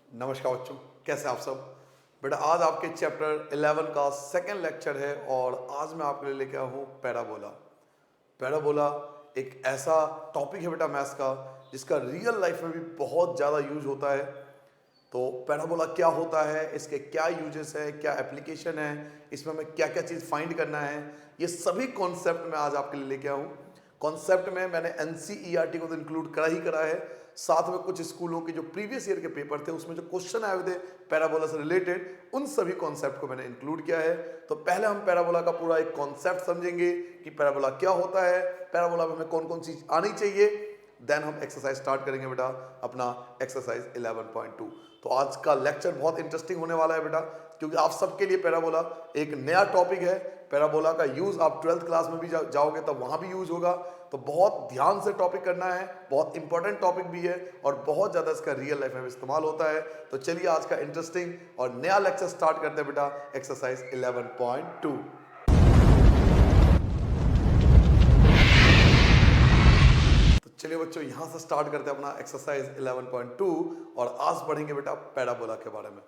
नमस्कार बच्चों, कैसे आप सब। बेटा आज आपके चैप्टर 11 का सेकंड लेक्चर है और आज मैं आपके लिए लेके आया हूँ पैराबोला। पैराबोला एक ऐसा टॉपिक है बेटा मैथ्स का जिसका रियल लाइफ में भी बहुत ज़्यादा यूज होता है। तो पैराबोला क्या होता है, इसके क्या यूजेस है, क्या एप्लीकेशन है, इसमें हमें क्या क्या चीज़ फाइंड करना है, ये सभी कॉन्सेप्ट मैं आज आपके लिए लेके आया हूँ। कॉन्सेप्ट में मैंने एनसीईआरटी को तो इंक्लूड करा ही करा है, साथ में कुछ स्कूलों के जो प्रीवियस ईयर के पेपर थे उसमें जो क्वेश्चन आए हुए थे पैराबोला से रिलेटेड, उन सभी कॉन्सेप्ट को मैंने इंक्लूड किया है। तो पहले हम पैराबोला का पूरा एक कॉन्सेप्ट समझेंगे कि पैराबोला क्या होता है, पैराबोला में हमें कौन कौन चीज आनी चाहिए, देन हम एक्सरसाइज स्टार्ट करेंगे बेटा अपना एक्सरसाइज 11.2। तो आज का लेक्चर बहुत इंटरेस्टिंग होने वाला है बेटा, क्योंकि आप सबके लिए पैराबोला एक नया टॉपिक है। पैराबोला का यूज आप 12th क्लास में भी जाओगे तब वहां भी यूज होगा। तो बहुत ध्यान से टॉपिक करना है, बहुत इंपॉर्टेंट टॉपिक भी है और बहुत ज्यादा इसका रियल लाइफ में इस्तेमाल होता है। तो चलिए आज का इंटरेस्टिंग और नया लेक्चर स्टार्ट करते हैं बेटा एक्सरसाइज 11.2। चलिए बच्चों यहां से स्टार्ट करते हैं अपना एक्सरसाइज 11.2 और आज पढ़ेंगे बेटा पैराबोला के बारे में।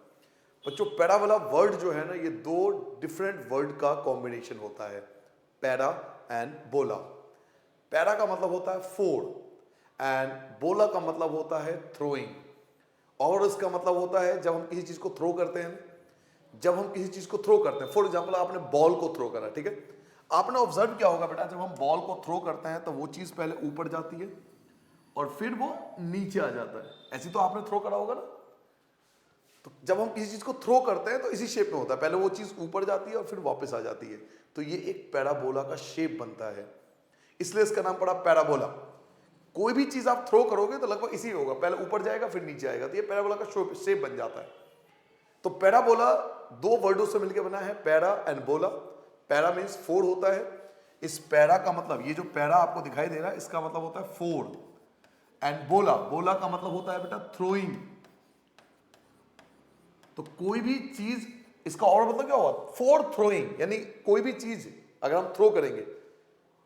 बच्चों पैराबोला वर्ड जो है ना, ये दो डिफरेंट वर्ड का कॉम्बिनेशन होता है, पैरा एंड बोला। पैरा का मतलब होता है फोड़ एंड बोला का मतलब होता है थ्रोइंग। और इसका मतलब होता है जब हम किसी चीज को थ्रो करते हैं, जब हम किसी चीज को थ्रो करते हैं, फॉर एग्जाम्पल आपने बॉल को थ्रो करा, ठीक है, आपने ऑब्जर्व किया होगा बेटा जब हम बॉल को थ्रो करते हैं तो वो चीज पहले ऊपर जाती है और फिर वो नीचे आ जाता है। ऐसी तो आपने थ्रो करा होगा ना। तो जब हम किसी चीज को थ्रो करते हैं तो इसी शेप में होता है, पहले वो चीज ऊपर जाती है और फिर वापस आ जाती है। तो ये एक पैराबोला का शेप बनता है, इसलिए इसका नाम पड़ा पैराबोला। कोई भी चीज आप थ्रो करोगे तो लगभग इसी होगा, पहले ऊपर जाएगा फिर नीचे आएगा, तो ये पैराबोला का शेप बन जाता है। तो पैराबोला दो वर्डों से मिलकर बना है, पैरा एंड बोला। पैरा मीन्स फोर होता है। इस पैरा का मतलब, ये जो पैरा आपको दिखाई दे रहा है इसका मतलब होता है फोर, एंड बोला, बोला का मतलब होता है बेटा थ्रोइंग। तो कोई भी चीज, इसका और मतलब क्या होगा, फोर थ्रोइंग, यानी कोई भी चीज अगर हम थ्रो करेंगे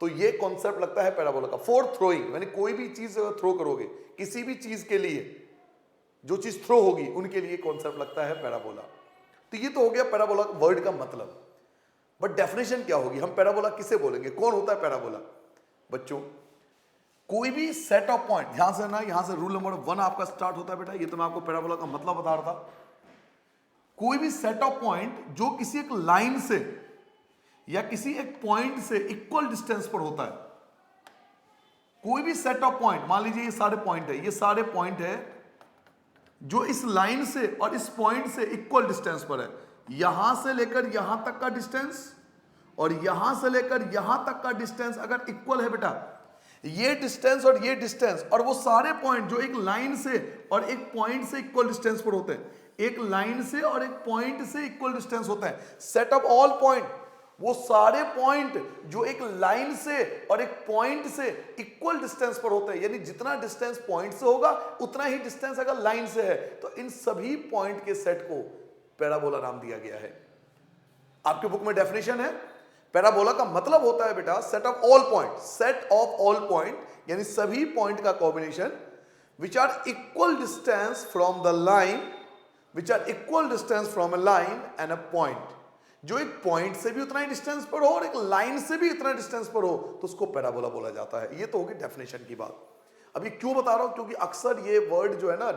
तो ये कॉन्सेप्ट लगता है पैराबोला का, फोर थ्रोइंग, यानी कोई भी चीज अगर थ्रो करोगे किसी भी चीज के लिए, जो चीज थ्रो होगी उनके लिए कॉन्सेप्ट लगता है पैराबोला। तो ये तो हो गया पैराबोला वर्ड का मतलब। बट डेफिनेशन क्या होगी, हम पैराबोला किसे बोलेंगे, कौन होता है पैराबोला। बच्चों कोई भी सेट ऑफ पॉइंट, ध्यान से ना, यहां से रूल नंबर 1 आपका स्टार्ट होता है बेटा, ये तो मैं आपको पैराबोला का मतलब बता रहा था। कोई भी सेट ऑफ पॉइंट जो किसी एक लाइन से या किसी एक पॉइंट से इक्वल डिस्टेंस पर होता है, कोई भी सेट ऑफ पॉइंट, मान लीजिए ये सारे पॉइंट है, ये सारे पॉइंट है जो इस लाइन से और इस पॉइंट से इक्वल डिस्टेंस पर है। यहां से लेकर यहां तक का डिस्टेंस और यहां से लेकर यहां तक का डिस्टेंस अगर इक्वल है बेटा, ये डिस्टेंस और ये डिस्टेंस, और वो सारे पॉइंट जो एक लाइन से और एक पॉइंट से इक्वल डिस्टेंस पर होते हैं, एक लाइन से और एक पॉइंट से इक्वल डिस्टेंस होता है, सेट ऑफ ऑल पॉइंट, वो सारे पॉइंट जो एक लाइन से और एक पॉइंट से इक्वल डिस्टेंस पर होते हैं, यानी जितना डिस्टेंस पॉइंट से होगा उतना ही डिस्टेंस अगर लाइन से है, तो इन सभी पॉइंट के सेट को पैराबोला नाम दिया गया है। आपके बुक में डेफिनेशन है, पैराबोला का मतलब होता है बेटा set of all point, set of all point यानी सभी पॉइंट का combination which are equal distance from the line, which are equal distance from a line and a point, जो एक पॉइंट से भी उतना ही डिस्टेंस पर हो और एक लाइन से भी इतना डिस्टेंस पर हो, तो उसको पैराबोला बोला जाता है। ये तो होगी डेफिनेशन की बात। अब ये क्यों बता रहा हूं, क्योंकि अक्सर ये वर्ड जो है ना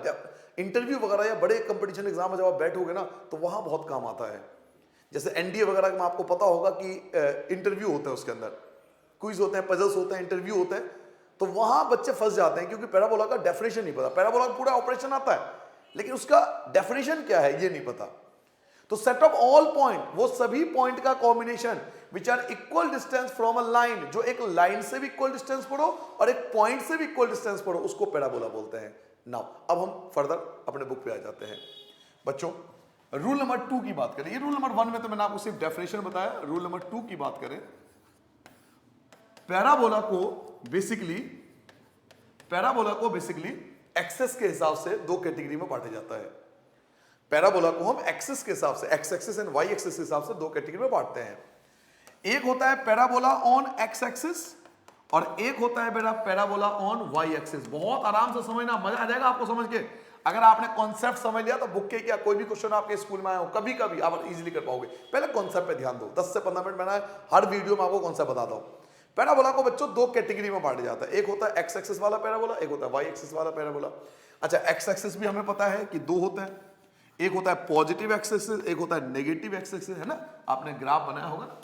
इंटरव्यू वगैरह या बड़े कंपटीशन एग्जाम में जब आप बैठोगे ना तो वहां बहुत काम आता है। जैसे एनडीए वगैरह में आपको पता होगा कि इंटरव्यू होता है, उसके अंदर क्विज होते हैं, पजल्स होते हैं, इंटरव्यू होते हैं, तो वहां बच्चे फंस जाते हैं क्योंकि पैराबोला का डेफिनेशन नहीं पता। पैराबोला का पूरा ऑपरेशन आता है लेकिन उसका डेफिनेशन क्या है ये नहीं पता। तो सेट ऑफ ऑल पॉइंट, वो सभी पॉइंट का combination which are equal distance from a line, जो एक लाइन से भी इक्वल डिस्टेंस पर हो और एक पॉइंट से भी इक्वल डिस्टेंस पर हो, उसको पैराबोला बोलते हैं। नाउ अब हम फर्दर अपने बुक पे आ जाते हैं। बच्चों रूल नंबर 2 की बात करें, ये रूल नंबर 1 में तो मैंने आपको सिर्फ डेफिनेशन बताया, रूल नंबर 2 की बात करें, पैराबोला को बेसिकली एक्सेस के हिसाब से दो कैटेगरी में बांटा जाता है। पैराबोला को हम एक्सेस के हिसाब से, x axis and y axis के हिसाब से दो कैटेगरी में बांटते हैं। एक होता है पैराबोला ऑन एक्स एक्सिस और एक होता है बेटा पैराबोला ऑन वाई एक्सिस। बहुत आराम से समझना, मजा आ जाएगा आपको समझ के। अगर आपने कॉन्सेप्ट समझ लिया तो बुक के क्या कोई भी क्वेश्चन आपके स्कूल में आए हो कभी कभी आप इजीली कर पाओगे। पहले कॉन्सेप्ट पे ध्यान दो, 10 से 15 मिनट मैंने हर वीडियो में आपको कॉन्सेप्ट बताता हूं। पैराबोला को बच्चों दो कैटेगरी में बांटा जाता है, एक होता है एक्स एक्सिस वाला पैराबोला, एक होता है वाई एक्सिस वाला पैराबोला। अच्छा, एक्स एक्सिस भी हमें पता है कि दो होते हैं, एक होता है पॉजिटिव एक्स एक्सिस, एक होता है नेगेटिव एक्स एक्सिस, है ना, आपने ग्राफ बनाया होगा ना,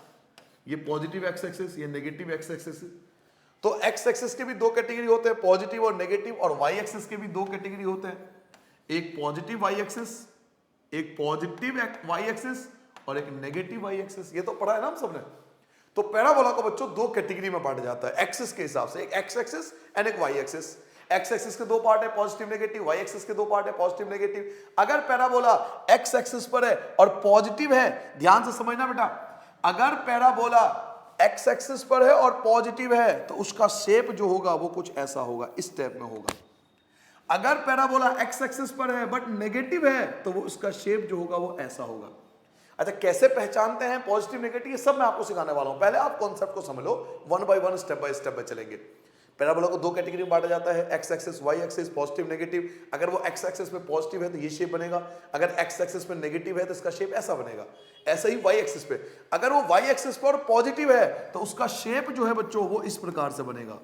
ये पॉजिटिव एक्स एक्सिस, ये नेगेटिव एक्स एक्सिस। तो एक्स एक्सिस के भी दो कैटेगरी होते हैं, पॉजिटिव और नेगेटिव, और वाई एक्सिस के भी दो कैटेगरी होते हैं, एक पॉजिटिव वाई एक्सिस, एक पॉजिटिव वाई एक्सिस और एक नेगेटिव वाई एक्सिस। ये तो पढ़ा है ना हम सबने। तो पैराबोला को बच्चों दो कैटेगरी में बांटा जाता है एक्सिस के हिसाब से, एक एक्स एक्सिस एंड एक वाई एक्सिस। एक्स एक्सिस के दो पार्ट है पॉजिटिव नेगेटिव, वाई एक्सिस के दो पार्ट है पॉजिटिव नेगेटिव। अगर पैराबोला एक्स एक्सिस पर है और पॉजिटिव है, ध्यान से समझना बेटा, अगर पैराबोला एक्स एक्सिस पर है और पॉजिटिव है तो उसका शेप जो होगा वो कुछ ऐसा होगा, इस टाइप में होगा। अगर पैराबोला एक्स एक्सिस पर है बट नेगेटिव है तो वो उसका शेप जो होगा वो ऐसा होगा। अच्छा, कैसे पहचानते हैं पॉजिटिव नेगेटिव, ये सब मैं आपको सिखाने वाला हूं। पहले आप कॉन्सेप्ट को समझ लो, one by one step by step चलेंगे। पैराबोला को दो कैटेगरी में बांटा जाता है, x axis y axis, positive negative. अगर वो एक्स एक्सिस में पॉजिटिव है तो ये शेप बनेगा, अगर एक्स एक्सिस में नेगेटिव है तो इसका शेप ऐसा बनेगा। ऐसा ही वाई एक्सिस पे, अगर वो वाई एक्सिस पर पॉजिटिव है तो उसका शेप जो है बच्चों वो इस प्रकार से बनेगा,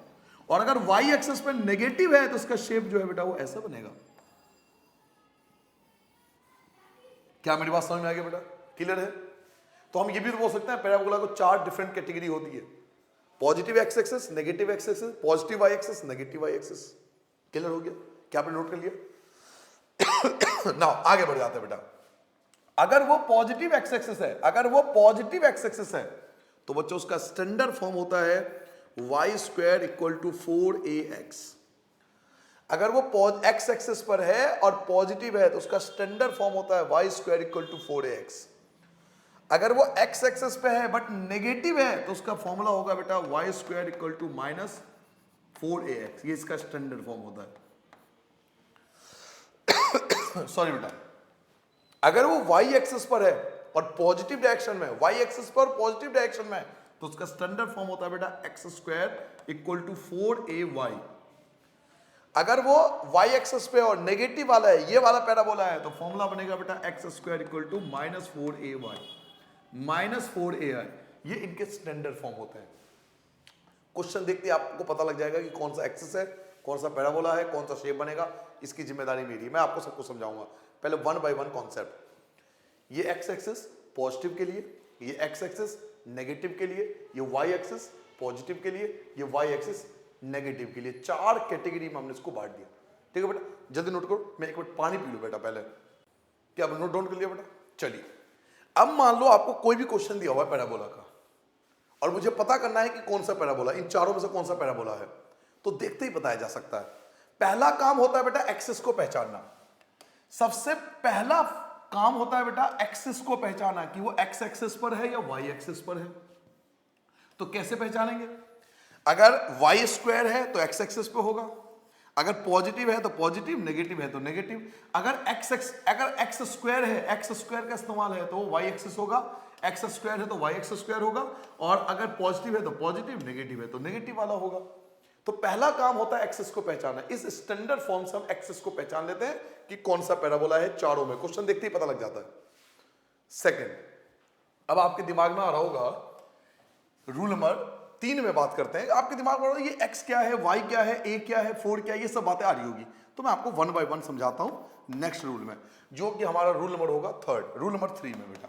और अगर वाई एक्सिस पे नेगेटिव है तो उसका शेप जो है बेटा वो ऐसा बनेगा। क्या मेरी बात समझ में आ गई बेटा? क्लियर है? तो हम ये भी तो बोल सकते हैं पैराबोला को चार डिफरेंट कैटेगरी होती है, positive x axis, negative x axis, positive y axis, negative y axis. Clear हो गया? क्या आपने नोट कर लिया? नाउ आगे बढ़ जाते हैं बेटा। अगर वो पॉजिटिव एक्स एक्सिस है, अगर वो पॉजिटिव एक्स एक्सिस है तो बच्चों उसका स्टैंडर्ड फॉर्म होता है Y square equal to 4ax। अगर वो एक्स एक्सिस पर है और पॉजिटिव है तो उसका स्टैंडर्ड फॉर्म होता है Y square equal to 4ax। अगर वो एक्स एक्सिस पे है बट नेगेटिव है तो उसका फॉर्मूला होगा बेटा Y square equal to -4ax। ये इसका स्टैंडर्ड फॉर्म होता है। सॉरी बेटा, अगर वो वाई एक्सिस पर है और पॉजिटिव डायरेक्शन में, वाई एक्सिस पर पॉजिटिव डायरेक्शन में, तो उसका स्टैंडर्ड फॉर्म होता है बेटा x square equal to 4ay। अगर वो वाई एक्सिस पे और नेगेटिव वाला है, ये वाला पैराबोला है, तो फॉर्मूला बनेगा बेटा x square equal to -4ay। ये इनके स्टैंडर्ड फॉर्म होते हैं। क्वेश्चन देखते ही आपको पता लग जाएगा कि कौन सा एक्सिस है, कौन सा पैराबोला है, कौन सा शेप बनेगा। इसकी जिम्मेदारी मेरी है, मैं आपको सबको समझाऊंगा। पहले वन बाय वन कॉन्सेप्ट। ये एक्स एक्सिस पॉजिटिव के लिए, ये एक्स एक्सिस नेगेटिव के लिए, ये वाई एक्सिस पॉजिटिव के लिए, ये वाई एक्सिस नेगेटिव के लिए। चार कैटेगरी में हमने इसको बांट दिया। ठीक है बेटा, जल्दी नोट करो। मैं एक मिनट पानी पी लूं बेटा पहले। क्या आपने नोट डाउन कर लिया बेटा? चलिए, अब मान लो आपको कोई भी क्वेश्चन दिया हुआ है पैराबोला का और मुझे पता करना है कि कौन सा पैराबोला, इन चारों में से कौन सा पैराबोला है, तो देखते ही बताया जा सकता है। पहला काम होता है बेटा एक्सिस को पहचानना। सबसे पहला काम होता है बेटा एक्सिस को पहचानना कि वो एक्स एक्सिस पर है या वाई एक्सिस पर है। तो कैसे पहचानेंगे? अगर वाई स्क्वायर है तो एक्स एक्सिस पे होगा, अगर पॉजिटिव है तो पॉजिटिव, नेगेटिव है तो नेगेटिव। अगर एक्स स्क्वायर है, एक्स स्क्वायर का इस्तेमाल है तो वो वाई एक्सिस होगा, एक्स स्क्वायर है तो वाई एक्स स्क्वायर होगा, और अगर पॉजिटिव है तो पॉजिटिव, नेगेटिव है तो नेगेटिव वाला होगा। तो पहला काम होता है एक्सिस को पहचानना। इस स्टैंडर्ड फॉर्म से हम एक्सिस को पहचान लेते हैं कि कौन सा पैराबोला है चारों में। क्वेश्चन देखते ही पता लग जाता है। सेकंड, अब आपके दिमाग में आ रहा होगा, रूल नंबर 3 में बात करते हैं। आपके दिमाग में आ रहा है ये एक्स क्या है, वाई क्या है, ए क्या है, 4 क्या है, ये सब बातें आ रही होगी। तो मैं आपको वन बाय वन समझाता हूं नेक्स्ट रूल में, जो कि हमारा रूल नंबर होगा थर्ड, रूल नंबर 3 में बेटा।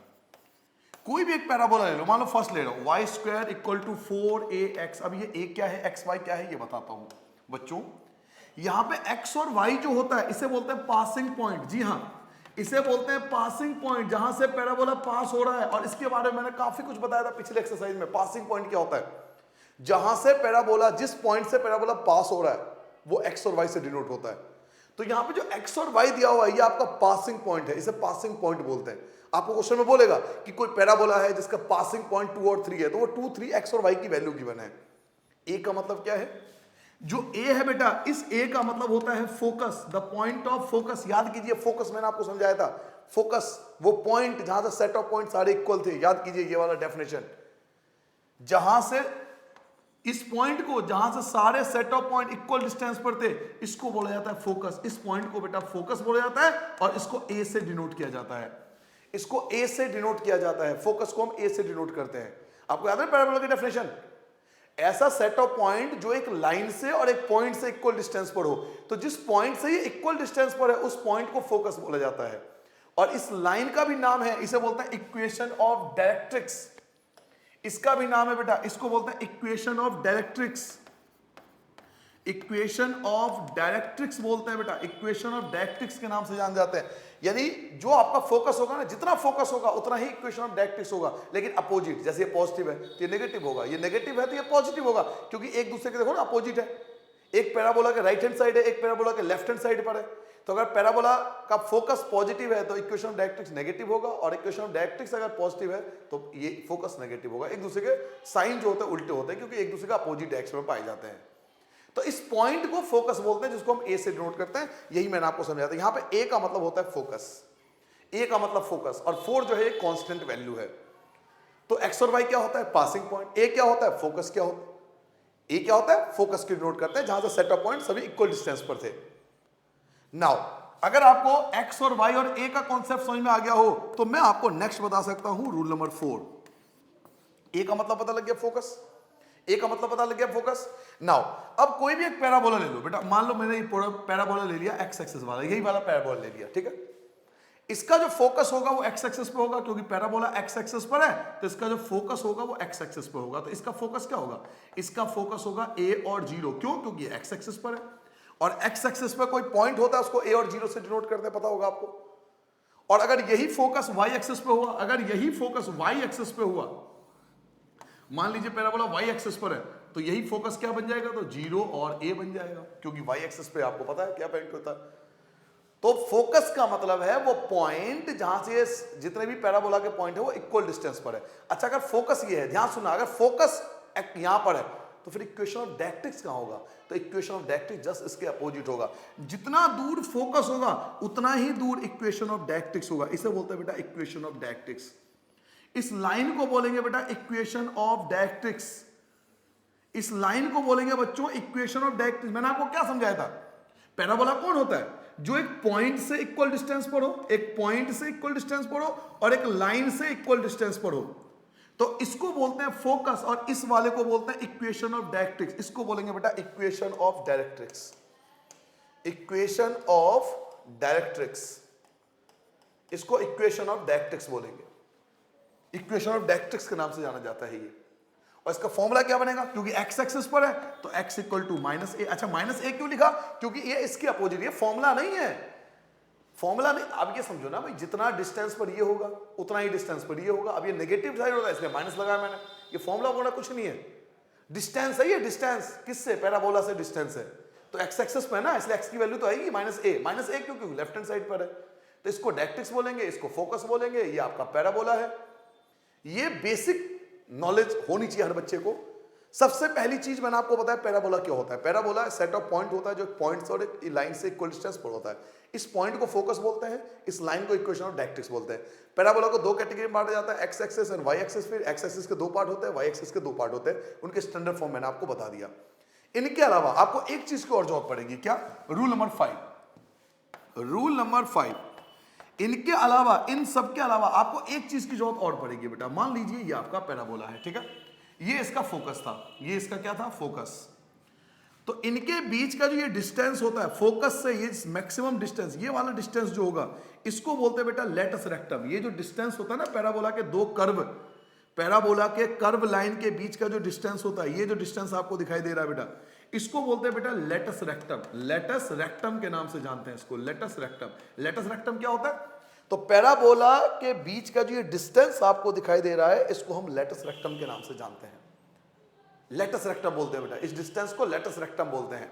कोई भी एक पैराबोला ले लो, मान लो फर्स्ट ले लो y square equal to 4ax। अब ये ए क्या है, एक्स वाई क्या है, ये बताता हूं बच्चों। यहां पे एक्स और वाई जो होता है इसे बोलते हैं पासिंग पॉइंट। जी हां, इसे बोलते हैं पासिंग पॉइंट, जहां से पैराबोला पास हो रहा है। और इसके बारे में मैंने काफी कुछ बताया था पिछले एक्सरसाइज में। पासिंग पॉइंट क्या होता है? जहां से पैराबोला, जिस पॉइंट से पैराबोला पास हो रहा है वो एक्स और वाई से डिनोट होता है। तो यहां पे जो एक्स और वाई दिया हुआ है ये आपका पासिंग पॉइंट है, इसे पासिंग पॉइंट बोलते हैं। आपको क्वेश्चन में बोलेगा कि कोई पैराबोला है जिसका पासिंग पॉइंट 2 और 3 है, तो वो 2, 3 एक्स और वाई की वैल्यू गिवन है। ए का मतलब क्या है? जो ए है बेटा, इस ए का मतलब होता है focus, the point of focus. याद कीजिए, फोकस मैंने आपको समझाया था। फोकस वो पॉइंट जहां से सेट ऑफ पॉइंट सारे इक्वल थे। याद कीजिए ये वाला डेफिनेशन, जहां से इस पॉइंट को जहां से सारे set of point equal distance पर थे, इसको बोला जाता है फोकस। इस पॉइंट को बेटा फोकस बोला जाता है और इसको ए से डिनोट किया जाता है। इसको ए से डिनोट किया जाता है, फोकस को हम ए से डिनोट करते हैं। आपको याद है पैराबोला की डेफिनेशन? ऐसा सेट ऑफ पॉइंट जो एक लाइन से और एक पॉइंट से इक्वल डिस्टेंस पर हो। तो जिस पॉइंट से ये इक्वल डिस्टेंस पर है उस पॉइंट को फोकस बोला जाता है। और इस लाइन का भी नाम है, इसे बोलते हैं इक्वेशन ऑफ डायरेक्ट्रिक्स। इसका भी नाम है बेटा, इसको बोलते हैं equation of directrix. Equation of directrix बोलते हैं बेटा, इक्वेशन ऑफ डायरेक्ट्रिक्स के नाम से जान जाते हैं। यानी जो आपका फोकस होगा ना, जितना फोकस होगा उतना ही इक्वेशन ऑफ डायरेक्ट्रिक्स होगा। लेकिन अपोजिट, जैसे ये पॉजिटिव है तो ये नेगेटिव होगा, ये नेगेटिव है तो ये पॉजिटिव होगा, क्योंकि एक दूसरे के देखो ना अपोजिट है। एक पैराबोला के राइट हैंड साइड है, एक पैराबोला के लेफ्ट हैंड साइड पर है। तो अगर पैराबोला का फोकस पॉजिटिव है तो इक्वेशन ऑफ डायरेक्ट्रिक्स नेगेटिव होगा, और इक्वेशन ऑफ डायरेक्ट्रिक्स अगर पॉजिटिव है तो ये फोकस नेगेटिव होगा। एक दूसरे के साइन जो होते हैं उल्टे होते हैं, क्योंकि एक दूसरे का अपोजिट डायरेक्शन में पाए जाते हैं। तो इस पॉइंट को फोकस बोलते हैं, जिसको हम ए से डिनोट करते हैं। यही मैंने आपको समझाया था। यहां पे ए का मतलब होता है फोकस, ए का मतलब फोकस, और 4 जो है एक कांस्टेंट वैल्यू है। तो एक्स और वाई क्या होता है? Passing point. ए क्या होता है? फोकस। क्या होता है? ए क्या होता है? फोकस की डिनोट करते हैं, जहां से सेट ऑफ पॉइंट सभी इक्वल डिस्टेंस पर थे। नाउ अगर आपको एक्स और वाई और ए का कॉन्सेप्ट समझ में आ गया हो तो मैं आपको नेक्स्ट बता सकता हूं रूल नंबर 4। ए का मतलब पता लग गया फोकस, ए का मतलब पता लग गया फोकस। नाउ अब कोई भी एक पैराबोला ले लो बेटा, मान लो मैंने ये पैराबोला ले लिया एक्स एक्सिस वाला, यही वाला पैराबोला ले लिया, ठीक है। इसका जो फोकस होगा वो एक्स एक्सिस पे होगा, क्योंकि पैराबोला एक्स एक्सिस पर है तो इसका जो फोकस होगा वो एक्स एक्सिस पे होगा। तो इसका फोकस क्या होगा? इसका फोकस होगा ए और 0। क्यों? क्योंकि एक्स एक्सिस पर है, और एक्स एक्सिस पे कोई पॉइंट होता है उसको ए और 0 से डिनोट करते हैं, पता होगा आपको। और अगर यही फोकस वाई एक्सिस पे हुआ, अगर यही फोकस वाई एक्सिस पे हुआ, मान लीजिए पैराबोला वाई एक्सिस पर है, तो यही फोकस क्या बन जाएगा? तो 0 और ए बन जाएगा, क्योंकि वाई एक्सिस पे आपको पता है क्या पॉइंट होता है। तो फोकस का मतलब है वो पॉइंट जहां से जितने भी पैराबोला के पॉइंट है वो इक्वल डिस्टेंस पर है। अच्छा, अगर फोकस ये है, ध्यान सुना, अगर फोकस यहां पर है तो फिर इक्वेशन ऑफ डायरेक्ट्रिक्स कहां होगा? तो इक्वेशन ऑफ डायरेक्ट्रिक्स जस्ट इसके अपोजिट होगा। जितना दूर फोकस होगा उतना ही दूर इक्वेशन ऑफ डायरेक्ट्रिक्स होगा। इसे बोलते हैं बेटा इक्वेशन ऑफ डायरेक्ट्रिक्स। इस लाइन को बोलेंगे बेटा इक्वेशन ऑफ डायरेक्ट्रिक्स। इस लाइन को बोलेंगे बच्चों इक्वेशन ऑफ डायरेक्ट्रिक्स। मैंने आपको क्या समझाया था? पैराबोला कौन होता है? जो एक पॉइंट से इक्वल डिस्टेंस पर हो, एक पॉइंट से इक्वल डिस्टेंस पर हो और एक लाइन से इक्वल डिस्टेंस पर हो, तो इसको बोलते हैं फोकस, और इस वाले को बोलते हैं इक्वेशन ऑफ डायरेक्ट्रिक्स। इसको बोलेंगे बेटा equation of directrix. Equation of directrix, इसको इक्वेशन ऑफ डायरेक्ट्रिक्स बोलेंगे। इक्वेशन ऑफ डायरेक्ट्रिक्स के नाम से जाना जाता है ये। और इसका फॉर्मूला क्या बनेगा? क्योंकि एक्स एक्सिस पर है तो x इक्वल टू माइनस ए। अच्छा, माइनस ए क्यों लिखा? क्योंकि ये इसकी अपोजिट, ये फॉर्मूला नहीं है, फॉर्मूला नहीं। अब ये समझो ना भाई, जितना डिस्टेंस पर ये होगा उतना ही डिस्टेंस पर ये होगा। अब ये नेगेटिव साइड होगा इसलिए माइनस लगाया मैंने। ये फॉर्मूला वगैरह कुछ नहीं है, डिस्टेंस है ये। डिस्टेंस किससे? पैराबोला से डिस्टेंस है। तो एक्स एक्सिस पे है ना, इसलिए एक्स की वैल्यू तो आएगी माइनस ए। माइनस ए क्यों? क्योंकि लेफ्ट हैंड साइड पर है। तो इसको डायरेक्ट्रिक्स बोलेंगे, इसको फोकस बोलेंगे। ये आपका पैराबोला है। ये बेसिक नॉलेज होनी चाहिए हर बच्चे को। सबसे पहली चीज मैंने आपको बताया पैराबोला क्या होता है। पैराबोला सेट ऑफ पॉइंट होता है जो पॉइंट से और एक लाइन से इक्वल डिस्टेंस पर होता है। इस पॉइंट को फोकस बोलते हैं, इस लाइन को इक्वेशन ऑफ डायरेक्ट्रिक्स बोलते हैं। पैराबोला को दो कैटेगरी में बांटा जाता है, x axis and y axis. फिर एक्स एक्सिस के दो पार्ट होते हैं, वाई एक्सिस के दो पार्ट होते हैं। उनके स्टैंडर्ड फॉर्म मैंने आपको बता दिया। इनके अलावा आपको एक चीज की और जरूरत पड़ेगी, क्या? Rule number 5। रूल नंबर 5, इनके अलावा, इन सब के अलावा आपको एक चीज की जरूरत और पड़ेगी बेटा। मान लीजिए ये आपका पैराबोला है, ठीक है, ये इसका फोकस था, ये इसका क्या था? फोकस। तो इनके बीच का जो ये डिस्टेंस होता है फोकस से, ये मैक्सिमम डिस्टेंस, ये वाला डिस्टेंस जो होगा इसको बोलते हैं बेटा लेटस रेक्टम। ये जो डिस्टेंस होता है ना पैराबोला के दो कर्व, पैराबोला के कर्व लाइन के बीच का जो डिस्टेंस होता है, ये जो डिस्टेंस आपको दिखाई दे रहा है बेटा, इसको बोलते हैं बेटा लेटस रेक्टम। लेटस रेक्टम के नाम से जानते हैं इसको, लेटस रेक्टम। लेटस रेक्टम क्या होता है? तो पैराबोला के बीच का जो ये डिस्टेंस आपको दिखाई दे रहा है इसको हम लेटस रेक्टम के नाम से जानते हैं। लेटस रेक्टम बोलते हैं बेटा, इस डिस्टेंस को लेटस रेक्टम बोलते हैं।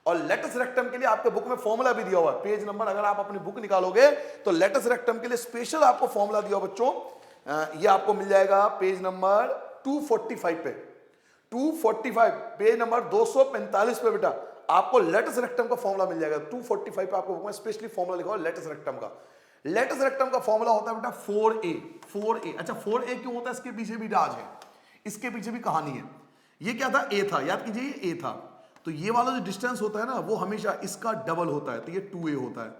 और लेटस रेक्टम के लिए आपके बुक में फॉर्मूला भी दिया हुआ है, पेज नंबर, अगर आप अपनी बुक निकालोगे तो लेटस रेक्टम के लिए स्पेशल आपको फॉर्मूला दिया हुआ बच्चों। ये आपको मिल जाएगा पेज नंबर 245 पे, 245 पेज नंबर 245 पे बेटा आपको लेटस रेक्टम का फॉर्मूला मिल जाएगा। 245 पे आपको बुक में स्पेशली फॉर्मूला लिखा हुआ है लेटस रेक्टम का। लेटस रेक्टम का फॉर्मूला होता है बेटा 4a। 4a, अच्छा 4a क्यों होता है? इसके पीछे भी राज है, इसके पीछे भी कहानी है। ये क्या था, ए था, याद कीजिए ये ए था। तो ये वाला जो डिस्टेंस होता है ना वो हमेशा इसका डबल होता है, तो ये 2a होता है।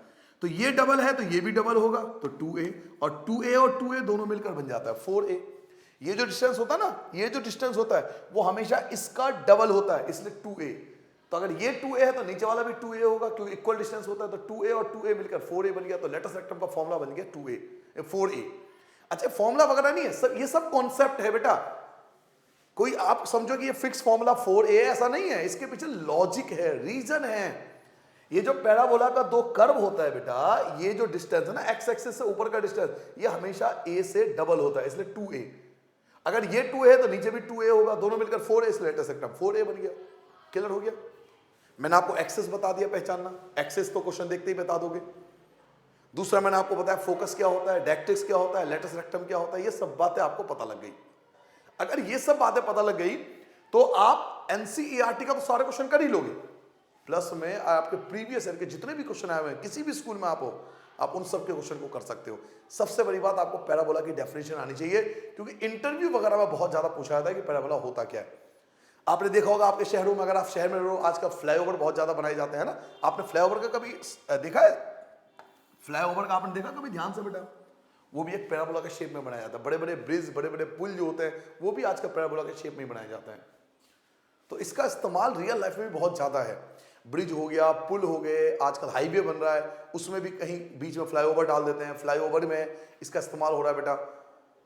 तो ये डबल है तो ये भी डबल होगा, तो 2a, और 2a दोनों मिलकर बन जाता है 4a। ये जो डिस्टेंस होता है ना, ये जो डिस्टेंस होता है वो हमेशा इसका डबल होता है, इसलिए 2a। तो अगर ये 2a है तो नीचे वाला भी 2a होगा, क्योंकि इक्वल डिस्टेंस होता है। तो 2a और 2a मिलकर 4a बन गया। तो लेटस रेक्टम का फॉर्मूला बन गया 4a। अच्छा, फॉर्मूला वगैरह नहीं है सब, ये सब कॉन्सेप्ट है बेटा। कोई आप समझो कि ये फिक्स फॉर्मूला 4a ऐसा नहीं है, इसके पीछे लॉजिक है, रीजन है। ये जो पैराबोला का दो कर्व होता है बेटा, ये जो डिस्टेंस है ना एक्स एक्सिस से ऊपर का डिस्टेंस, ये हमेशा a से डबल होता है, इसलिए 2a। अगर ये 2a है तो नीचे भी 2a होगा, दोनों मिलकर 4a, इसलिए लेटस रेक्टम 4a बन गया। क्लियर हो गया? मैंने आपको एक्सिस बता दिया पहचानना, एक्सिस तो क्वेश्चन देखते ही बता दोगे। दूसरा मैंने आपको बताया फोकस क्या होता है, डायरेक्ट्रिक्स क्या होता है, लेटस रेक्टम क्या होता है, ये सब बातें आपको पता लग गई। अगर ये सब बातें पता लग गई तो आप एनसीईआरटी का तो सारे क्वेश्चन कर ही लोगे, प्लस में आपके प्रीवियस ईयर के जितने भी क्वेश्चन आए हुए हैं, किसी भी स्कूल में आप हो, आप उन सब के क्वेश्चन को कर सकते हो। सबसे बड़ी बात, आपको पैराबोला की डेफिनेशन आनी चाहिए, क्योंकि इंटरव्यू वगैरह में बहुत ज्यादा पूछा जाता है कि पैराबोला होता क्या है। आपने देखा होगा आपके शहरों में, अगर आप शहर में रहो, आजकल फ्लाईओवर बहुत ज्यादा बनाए जाते हैं ना। आपने फ्लाईओवर का कभी देखा है? फ्लाईओवर का आपने देखा कभी ध्यान से बेटा? वो भी एक पैराबोला के शेप में बनाया जाता है। बड़े बड़े ब्रिज, बड़े बड़े पुल जो होते हैं वो भी आजकल पैराबोला के शेप में बनाए जाते हैं। तो इसका इस्तेमाल रियल लाइफ में भी बहुत ज्यादा है। ब्रिज हो गया, पुल हो गए, आजकल हाईवे बन रहा है, उसमें भी कहीं बीच में फ्लाईओवर डाल देते हैं, फ्लाईओवर में इसका इस्तेमाल हो रहा है बेटा।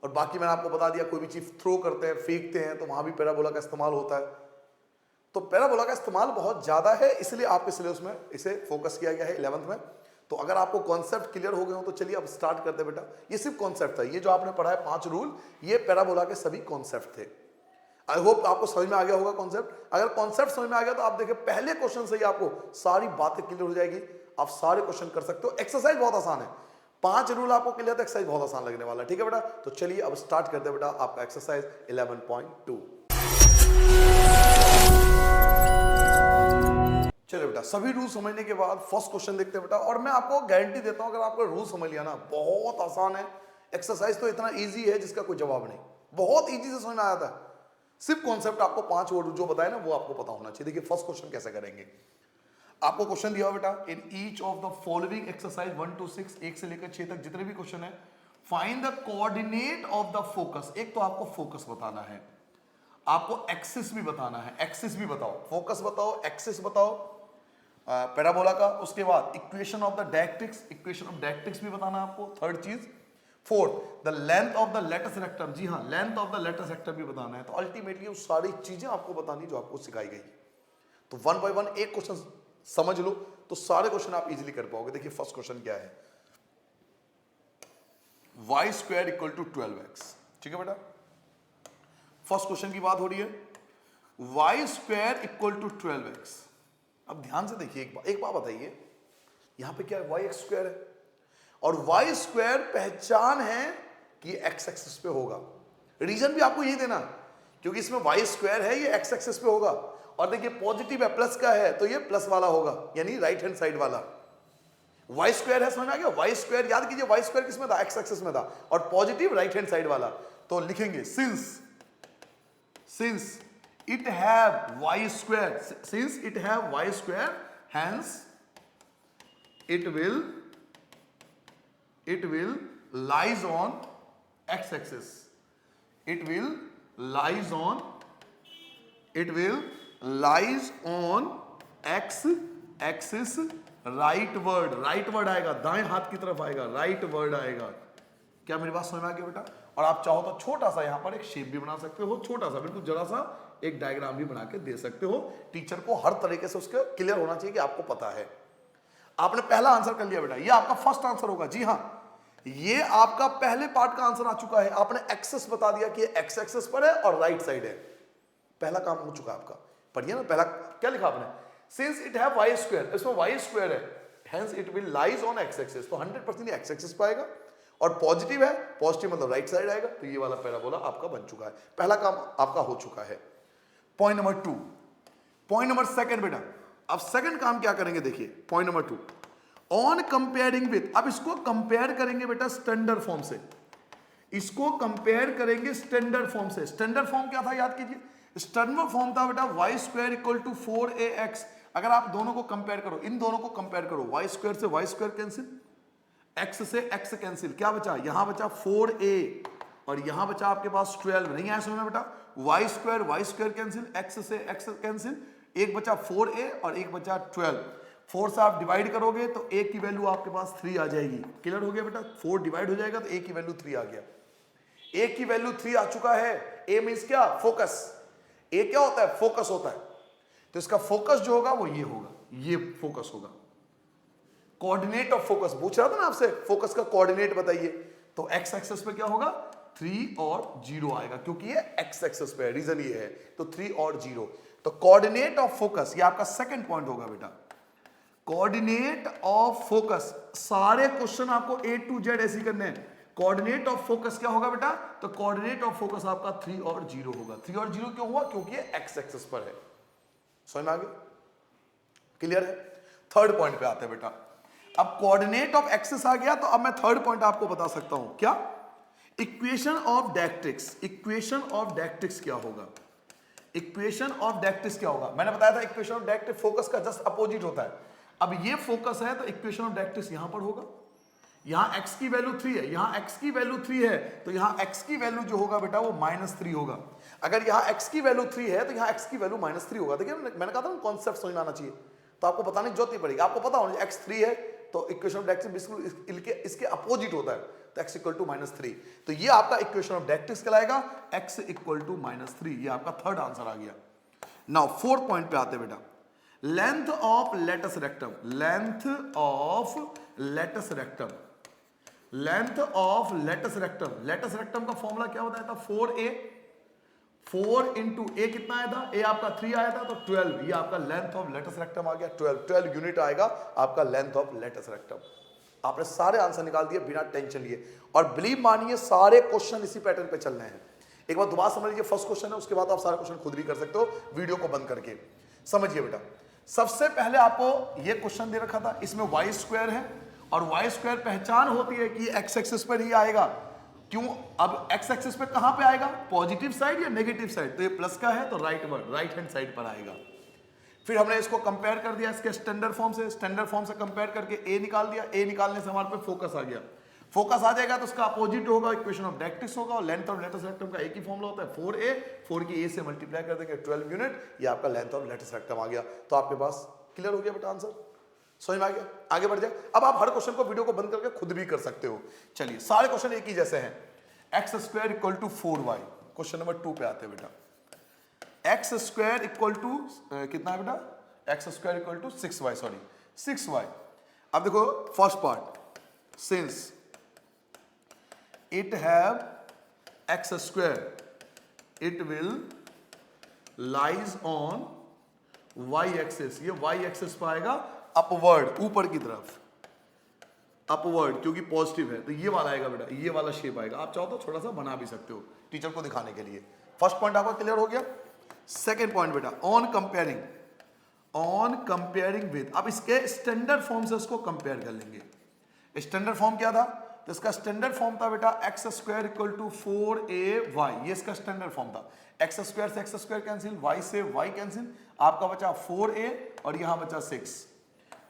और बाकी मैंने आपको बता दिया, कोई भी चीज थ्रो करते हैं, फेंकते हैं, तो वहां भी पैराबोला का इस्तेमाल होता है। तो पैराबोला का इस्तेमाल बहुत ज्यादा है, इसलिए आपके सिलेबस में इसे फोकस किया गया है 11th में। तो अगर आपको कॉन्सेप्ट क्लियर हो गए हो तो चलिए अब स्टार्ट करते हैं बेटा। ये सिर्फ कॉन्सेप्ट था, ये जो आपने पढ़ा है 5 रूल, ये पैराबोला के सभी कॉन्सेप्ट थे। आई होप आपको समझ में आ गया होगा कॉन्सेप्ट। अगर कॉन्सेप्ट समझ में आ गया तो आप देखिए पहले क्वेश्चन से ही आपको सारी बातें क्लियर हो जाएगी, आप सारे क्वेश्चन कर सकते हो। एक्सरसाइज बहुत आसान है, 5 रूल आपको क्लियर तो एक्सरसाइज बहुत आसान लगने वाला है। ठीक है बेटा, तो चलिए अब स्टार्ट करते हैं बेटा आपका एक्सरसाइज 11.2। चलिए बेटा, सभी रूल समझने के बाद फर्स्ट क्वेश्चन देखते हैं बेटा। और मैं आपको गारंटी देता हूं, अगर आपको रूल समझ लिया ना, बहुत आसान है। एक्सरसाइज तो इतना इजी है जिसका कोई जवाब नहीं, बहुत इजी से समझ में आ जाता है। सिर्फ कॉन्सेप्ट आपको 5 वर्ड जो बताए ना वो आपको पता होना चाहिए। देखिए फर्स्ट क्वेश्चन कैसे करेंगे। आपको क्वेश्चन दिया बेटा, इन each of the following exercise 1 to 6, 1 से लेकर 6 तक जितने भी क्वेश्चन है, find the coordinate of the focus. एक तो आपको फोकस बताना है, आपको एक्सिस भी बताना है। एक्सिस भी बताओ, फोकस बताओ, एक्सिस बताओ पैराबोला का। उसके बाद equation of the directrix, equation of directrix भी बताना आपको, थर्ड चीज। Fourth, the length of the latus rectum, जी हाँ length of the latus rectum भी बताना है। तो अल्टीमेटली वो सारी चीजें आपको बतानी जो आपको सिखाई गई। तो 1 by 1 एक क्वेश्चन समझ लो तो सारे क्वेश्चन आप इजीली कर पाओगे। देखिए फर्स्ट क्वेश्चन क्या है, y square equal to 12x। ठीक है बेटा, फर्स्ट क्वेश्चन की बात हो रही है, y square equal to 12x। अब ध्यान से देखिए, एक बात बताइए, यहां पे क्या है, y एक्स स्क्वायर है, और y स्क्वायर पहचान है कि x एक्सिस पे होगा। रीजन भी आपको यही देना, क्योंकि इसमें y स्क्वायर है, ये x एक्सिस पे होगा। और देखिए पॉजिटिव है, प्लस का है, तो ये प्लस वाला होगा, यानी राइट हैंड साइड वाला। y स्क्वायर है, समझ में आ गया? y स्क्वायर याद कीजिए, y स्क्वायर किसमें था, x एक्सिस में था, और पॉजिटिव राइट हैंड साइड वाला। तो लिखेंगे since it have y square, since it have y square, hence it will lies on x axis, it will lies on x axis, right word आएगा, दाएं हाथ की तरफ आएगा, राइट वर्ड आएगा। क्या मेरी बात समझ में आ गया बेटा? और आप चाहो तो छोटा सा यहां पर एक शेप भी बना सकते हो, छोटा सा बिल्कुल जरा सा एक डायग्राम भी बना के दे सकते हो। टीचर को हर तरीके से उसका क्लियर होना चाहिए कि आपको पता है। आपने पहला आंसर कर लिया बेटा, ये आपका फर्स्ट आंसर होगा। जी हाँ, ये आपका पहले पार्ट का आंसर आ चुका है। आपने एक्सेस बता दिया कि एक्स एक्सेस पर है और राइट साइड है, पहला काम हो चुका है आपका। पढ़िए ना, पहला क्या लिखा आपने, since it have y square, इसमें y स्क्वायर है, hence it will lies on x axis, तो 100% एक्स एक्सिस पाएगा। और पॉजिटिव है, पॉजिटिव मतलब राइट साइड आएगा, तो ये वाला पैराबोला आपका बन चुका है। पहला काम आपका हो चुका है। Point number 2, point number second बेटा, अब सेकंड काम क्या करेंगे, देखिए point number 2, on comparing with. अब इसको कंपेयर करेंगे बेटा स्टैंडर्ड फॉर्म से, इसको कंपेयर करेंगे स्टैंडर्ड फॉर्म से। स्टैंडर्ड फॉर्म क्या था याद कीजिए, स्टर्नर फॉर्म था बेटा Y square equal to 4ax। अगर आप दोनों को कंपेयर करो, इन दोनों को कंपेयर करो, वाई स्क्वायर से वाई स्क्वायर कैंसिल, एक्स से एक्स कैंसिल, क्या बचा, यहां बचा 4a और यहां बचा आपके पास 12। नहीं आया समझ में बेटा, वाई स्क्वायर कैंसिल, एक्स से एक्स कैंसिल, एक बचा 4a और एक बचा 12। 4 से आप डिवाइड करोगे तो a की वैल्यू आपके पास 3 आ जाएगी। क्लियर हो गया बेटा, 4 डिवाइड हो जाएगा तो a की वैल्यू 3 आ गया। a की वैल्यू 3 आ चुका है। a मींस क्या, फोकस। a क्या होता है, फोकस होता है। तो इसका फोकस जो होगा वो ये होगा, ये फोकस होगा। कोऑर्डिनेट ऑफ फोकस पूछ रहा था ना आपसे, फोकस का कोऑर्डिनेट बताइए। तो एक्स एक्सेस पे क्या होगा, 3 और 0 आएगा, क्योंकि ये एक्स एक्सेस पे है, रीजन ये है। तो 3 और 0, तो कोऑर्डिनेट ऑफ फोकस ये आपका सेकंड पॉइंट होगा बेटा। कोऑर्डिनेट ऑफ फोकस, सारे क्वेश्चन आपको A to Z ऐसे करने हैं। कोऑर्डिनेट ऑफ फोकस क्या होगा बेटा, तो कोऑर्डिनेट ऑफ फोकस आपका 3 और 0 होगा। 3 और 0 क्यों हुआ, क्योंकि ये एक्स एक्सेस पर है। समझ में आ गया, क्लियर है। थर्ड पॉइंट पे आते हैं बेटा। अब कोऑर्डिनेट ऑफ एक्सेस आ गया, तो अब मैं थर्ड पॉइंट आपको बता सकता हूं, क्या, equation of directrix. Equation of directrix क्या होगा, इक्वेशन ऑफ डायरेक्ट्रिक्स क्या होगा। मैंने बताया था इक्वेशन ऑफ डायरेक्ट्रिक्स फोकस का जस्ट अपोजिट होता है। अब ये फोकस है तो इक्वेशन ऑफ डायरेक्ट्रिक्स यहां पर होगा। यहां x की वैल्यू 3 है, यहां x की वैल्यू 3 है, तो यहां x की वैल्यू जो होगा बेटा वो -3 होगा। अगर यहां x की वैल्यू 3 है तो यहां x की वैल्यू -3 होगा। देखिए मैंने कहा था ना, कॉन्सेप्ट समझ में आना चाहिए, तो आपको बताने की जरूरत नहीं पड़ेगी। आपको पता होना x 3 है तो इक्वेशन ऑफ डायरेक्ट्रिक्स बिल्कुल इसके अपोजिट होता है, तो x इक्वल टू -3। तो ये आपका इक्वेशन ऑफ डायरेक्ट्रिक्स कहलाएगा, x इक्वल टू -3। ये आपका थर्ड आंसर आ गया। नाउ फोर्थ पॉइंट पे आते बेटा, length of latus rectum. Length of latus rectum, length of latus rectum. Latus rectum का फॉर्मूला क्या होता था, 4a। 4 इंटू a कितना आया था, a आपका 3 आया था, तो 12। ये आपका लेंथ ऑफ लेटस रेक्टम आ गया, 12 यूनिट आएगा आपका लेंथ ऑफ लेटस रेक्टम। आपने सारे आंसर निकाल दिए बिना टेंशन लिए, और बिलीव मानिए सारे क्वेश्चन इसी पैटर्न पे चलने हैं। एक बार दोबारा समझ लीजिए, फर्स्ट क्वेश्चन है, उसके बाद आप सारे क्वेश्चन खुद भी कर सकते हो वीडियो को बंद करके। समझिए बेटा, सबसे पहले आपको ये क्वेश्चन दे रखा था, इसमें वाई स्क्वायर है, और वाई स्क्वायर पहचान होती है कि एक्स एक्सिस पर ही आएगा। क्यों, अब एक्स एक्सिस पे कहां पे आएगा, पॉजिटिव साइड या नेगेटिव साइड, तो ये प्लस का है तो राइट हैंड साइड पर आएगा। फिर हमने इसको कंपेयर कर दिया इसके स्टैंडर्ड फॉर्म से, स्टैंडर्ड फॉर्म से कंपेयर करके ए निकाल दिया। ए निकालने से हमारे पे फोकस आ गया। फोकस आ जाएगा तो उसका अपोजिट होगा, इक्वेशन ऑफ डायरेक्ट्रिक्स होगा, और लेंथ ऑफ लेटस रेक्टम का एक ही फॉर्मूला होता है 4a। 4 की a से मल्टीप्लाई कर देंगे 12 यूनिट, ये आपका लेंथ ऑफ लेटस रेक्टम आ गया। तो आपके पास क्लियर हो गया बेटा आंसर, समझ में आ गया। आगे बढ़ जाए, अब आप हर क्वेश्चन को वीडियो को बंद करके खुद भी कर सकते हो। चलिए सारे क्वेश्चन एक ही जैसे हैं। X square equal to 4y, question number 2 पे आते हैं बेटा। एक्स स्क्वायर इक्वल टू कितना है बेटा, x square equal to 6y, sorry 6y। अब देखो first part, since it have x square it will lies on y axis. ये y एक्सिस पर आएगा अपवर्ड, ऊपर की तरफ अपवर्ड, क्योंकि पॉजिटिव है तो ये वाला आएगा बेटा, ये वाला शेप आएगा। आप चाहो तो थोड़ा सा बना भी सकते हो टीचर को दिखाने के लिए। फर्स्ट पॉइंट आपका क्लियर हो गया। सेकंड पॉइंट बेटा, ऑन कंपेयरिंग विद। अब इसके स्टैंडर्ड फॉर्म से इसको कंपेयर कर लेंगे। स्टैंडर्ड फॉर्म क्या था, तो इसका स्टैंडर्ड फॉर्म था बेटा x square equal to 4ay। ये इसका स्टैंडर्ड फॉर्म था। एक्स स्क्वायर से एक्स स्क्वायर कैंसिल, y से y कैंसिल, आपका बचा 4a और यहां बचा 6।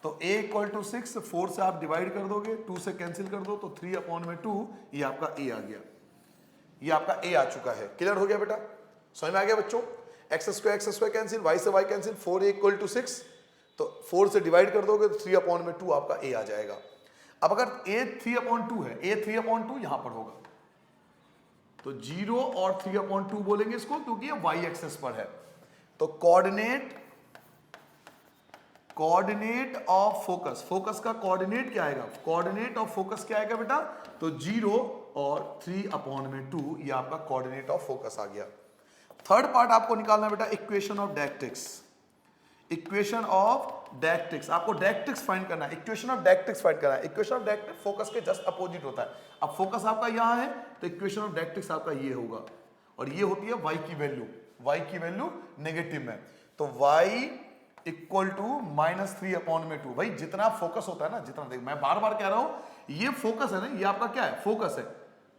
तो a इक्वल टू 6, 4 से आप डिवाइड कर दोगे, 2 से कैंसिल कर दो तो 3/2, ये आपका a आ गया। ये आपका a आ चुका है। क्लियर हो गया बेटा, समझ में आ गया बच्चों। एक्स स्क्वायर कैंसिल, y से y cancel, 4a equal to 6, तो 4 से डिवाइड कर दोगे तो 3/2 आपका a आ जाएगा। अब अगर a 3/2 है, a 3/2 यहां पर होगा, तो 0 और 3/2 बोलेंगे इसको, क्योंकि ये y एक्सिस पर है। तो कोऑर्डिनेट ऑफ फोकस, फोकस का कोऑर्डिनेट क्या आएगा, कोऑर्डिनेट ऑफ फोकस क्या आएगा बेटा, तो 0 और 3/2, ये आपका कोऑर्डिनेट ऑफ फोकस आ गया। थर्ड पार्ट आपको निकालना है बेटा, equation of directrix. Equation of directrix, आपको डायरेक्ट्रिक्स फाइंड करना है, इक्वेशन ऑफ डायरेक्ट्रिक्स फाइंड करना है। इक्वेशन ऑफ डायरेक्ट्रिक्स फोकस के जस्ट अपोजिट होता है। अब फोकस आपका यहां है तो इक्वेशन ऑफ डायरेक्ट्रिक्स आपका ये होगा, और ये होती है y की वैल्यू नेगेटिव में, तो y इक्वल टू -3/2। भाई जितना फोकस होता है ना, जितना, देख मैं बार बार कह रहा हूं, ये फोकस है ना, ये आपका क्या है, फोकस है,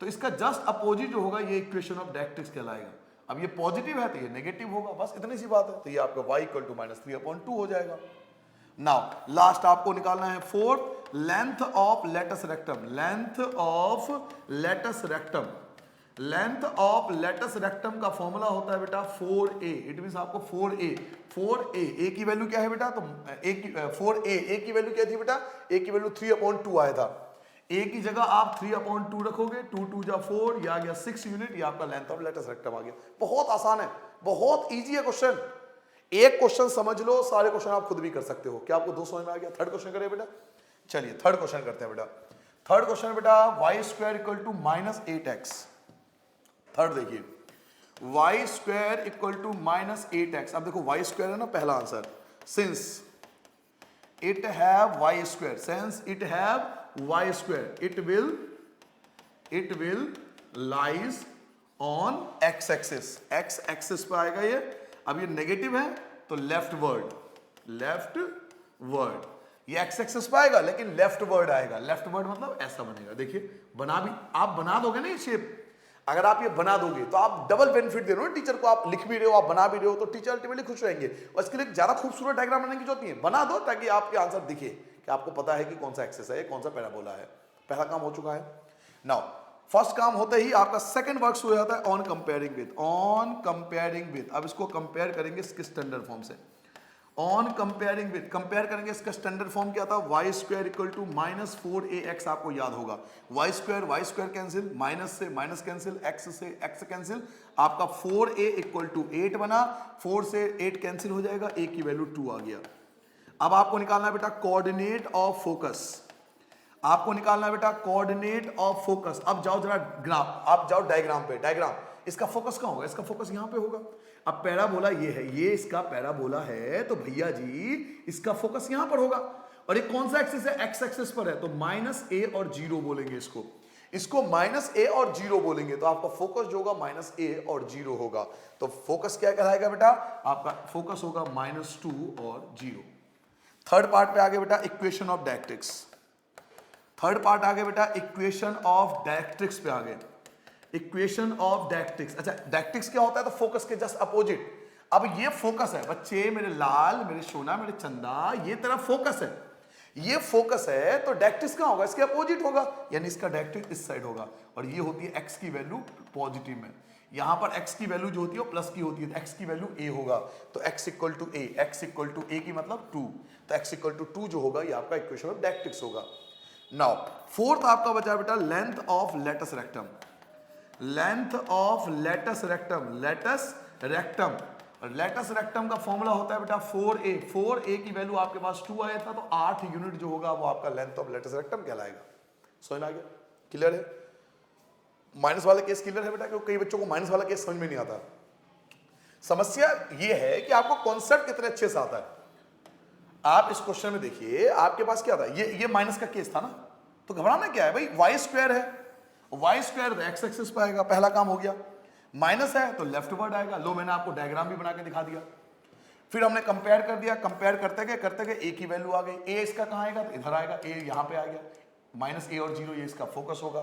तो इसका जस्ट अपोजिट जो होगा ये इक्वेशन ऑफ डायरेक्ट्रिक्स कहलाएगा। अब ये पॉजिटिव है तो ये नेगेटिव होगा, बस इतनी सी बात है। तो ये आपका y इक्वल टू -3/2 हो जाएगा। नाउ लास्ट आपको निकालना है fourth, length of latus rectum. Length of latus rectum, length of latus rectum का फॉर्मूला होता है बेटा 4a। इट मींस आपको 4a, 4a, a की वैल्यू क्या है बेटा, तो a की वैल्यू क्या थी बेटा, a की वैल्यू 3/2 आया था। a की जगह आप 3/2 रखोगे, 2 2 जा 4, ये आ गया 6 यूनिट, ये आपका लेंथ ऑफ लेटस रेक्टम आ गया। बहुत आसान है, बहुत इजी है क्वेश्चन। एक क्वेश्चन समझ लो, सारे क्वेश्चन आप खुद भी कर सकते हो। क्या आपको 2 समझ में आ गया? थर्ड क्वेश्चन करें बेटा, चलिए थर्ड क्वेश्चन करते हैं बेटा। थर्ड क्वेश्चन बेटा, y square equal to -8x। Third देखिए, y square equal to -8x। अब देखो y स्क्वायर है ना पहला answer, since it have y square, since it have y square, it will lies on x axis, x axis पे आएगा ये। अब ये नेगेटिव है तो लेफ्ट वर्ड, ये x एक्सिस पे आएगा लेकिन लेफ्ट वर्ड आएगा। लेफ्ट वर्ड मतलब ऐसा बनेगा, देखिए बना भी आप बना दोगे ना ये शेप, अगर आप ये बना दोगे तो आप डबल बेनिफिट दे रहे हो टीचर को। आप लिख भी रहे हो, आप बना भी रहे हो, तो टीचर अल्टीमेटली खुश रहेंगे। और इसके लिए ज्यादा खूबसूरत डायग्राम बनाने की जरूरत नहीं है, बना दो ताकि आपके आंसर दिखे कि आपको पता है कि कौन सा एक्सिस है, कौन सा पैराबोला है। पहला काम हो चुका है। नाउ फर्स्ट काम होते ही आपका सेकंड वर्क हो जाता है on comparing with, on comparing with. अब इसको कंपेयर करेंगे इसके स्टैंडर्ड फॉर्म से, ऑन कंपेयरिंग विद, कंपेयर करेंगे। इसका स्टैंडर्ड फॉर्म क्या था, y square equal to -4ax, आपको याद होगा। y स्क्वायर कैंसिल, माइनस से माइनस कैंसिल, x से x कैंसिल, आपका 4a इक्वल टू 8 बना, 4 से 8 कैंसिल हो जाएगा, a की वैल्यू 2 आ गया। अब आपको निकालना है बेटा कोऑर्डिनेट ऑफ फोकस, आपको निकालना है बेटा कोऑर्डिनेट ऑफ फोकस। अब जाओ जरा ग्राफ, आप जाओ डायग्राम पे, डायग्राम, इसका फोकस कहां होगा, इसका फोकस यहां पे होगा। अब पैराबोला ये है, ये इसका पैराबोला है, तो भैया जी इसका फोकस यहां पर होगा। और ये कौन सा एक्सिस है, एक्स एक्सिस पर है, तो -a और 0 बोलेंगे इसको, इसको -a और 0 बोलेंगे, तो आपका फोकस जो होगा -a और 0 होगा। तो फोकस क्या कहलाएगा बेटा, आपका फोकस होगा -2 और 0। थर्ड पार्ट पे आगे बेटा equation of directrix, third part आगे बेटा इक्वेशन ऑफ डायरेक्ट्रिक्स पे आगे, इक्वेशन ऑफ डायरेक्ट्रिक्स। अच्छा डायरेक्ट्रिक्स क्या होता है, तो फोकस के जस्ट अपोजिट। अब ये फोकस है बच्चे, मेरे लाल, मेरे सोना, मेरे चंदा, ये तेरा फोकस है, ये फोकस है, तो डायरेक्ट्रिक्स कहां होगा, इसके अपोजिट होगा, यानी इसका डायरेक्ट्रिक्स इस साइड होगा। और ये होती है x की वैल्यू पॉजिटिव में, यहां पर x की वैल्यू जो होती है वो प्लस की होती है, तो x की वैल्यू a होगा, तो x equal to a, x equal to a की मतलब 2, तो x इक्वल टू 2 जो होगा ये आपका इक्वेशन ऑफ डायरेक्ट्रिक्स होगा। नाउ फोर्थ आपका बचा बेटा length of latus rectum, length of latus rectum, latus rectum. और लेटस रेक्टम का फॉर्मूला होता है बेटा 4a, 4a की वैल्यू आपके पास 2 आया था, तो 8 यूनिट जो होगा वो आपका लेंथ ऑफ लेटस रेक्टम कहलाएगा। समझ आ गया, क्लियर है। माइनस वाला केस क्लियर है बेटा, क्योंकि कई बच्चों को माइनस वाला केस समझ में नहीं आता। समस्या ये है कि आपको कॉन्सेप्ट कितने अच्छे से आता है। आप इस क्वेश्चन में देखिए, आपके पास क्या था, ये माइनस का केस था ना, तो घबराना क्या है भाई, y स्क्वायर है, y स्क्वायर तो x एक्सिस पे आएगा, पहला काम हो गया। माइनस है तो लेफ्ट वर्ड आएगा, लो मैंने आपको डायग्राम भी बना के दिखा दिया। फिर हमने कंपेयर कर दिया, कंपेयर करते गए a की वैल्यू आ गई, a इसका कहां आएगा, तो इधर आएगा, a यहां पे आ गया, -a और 0 ये इसका फोकस होगा,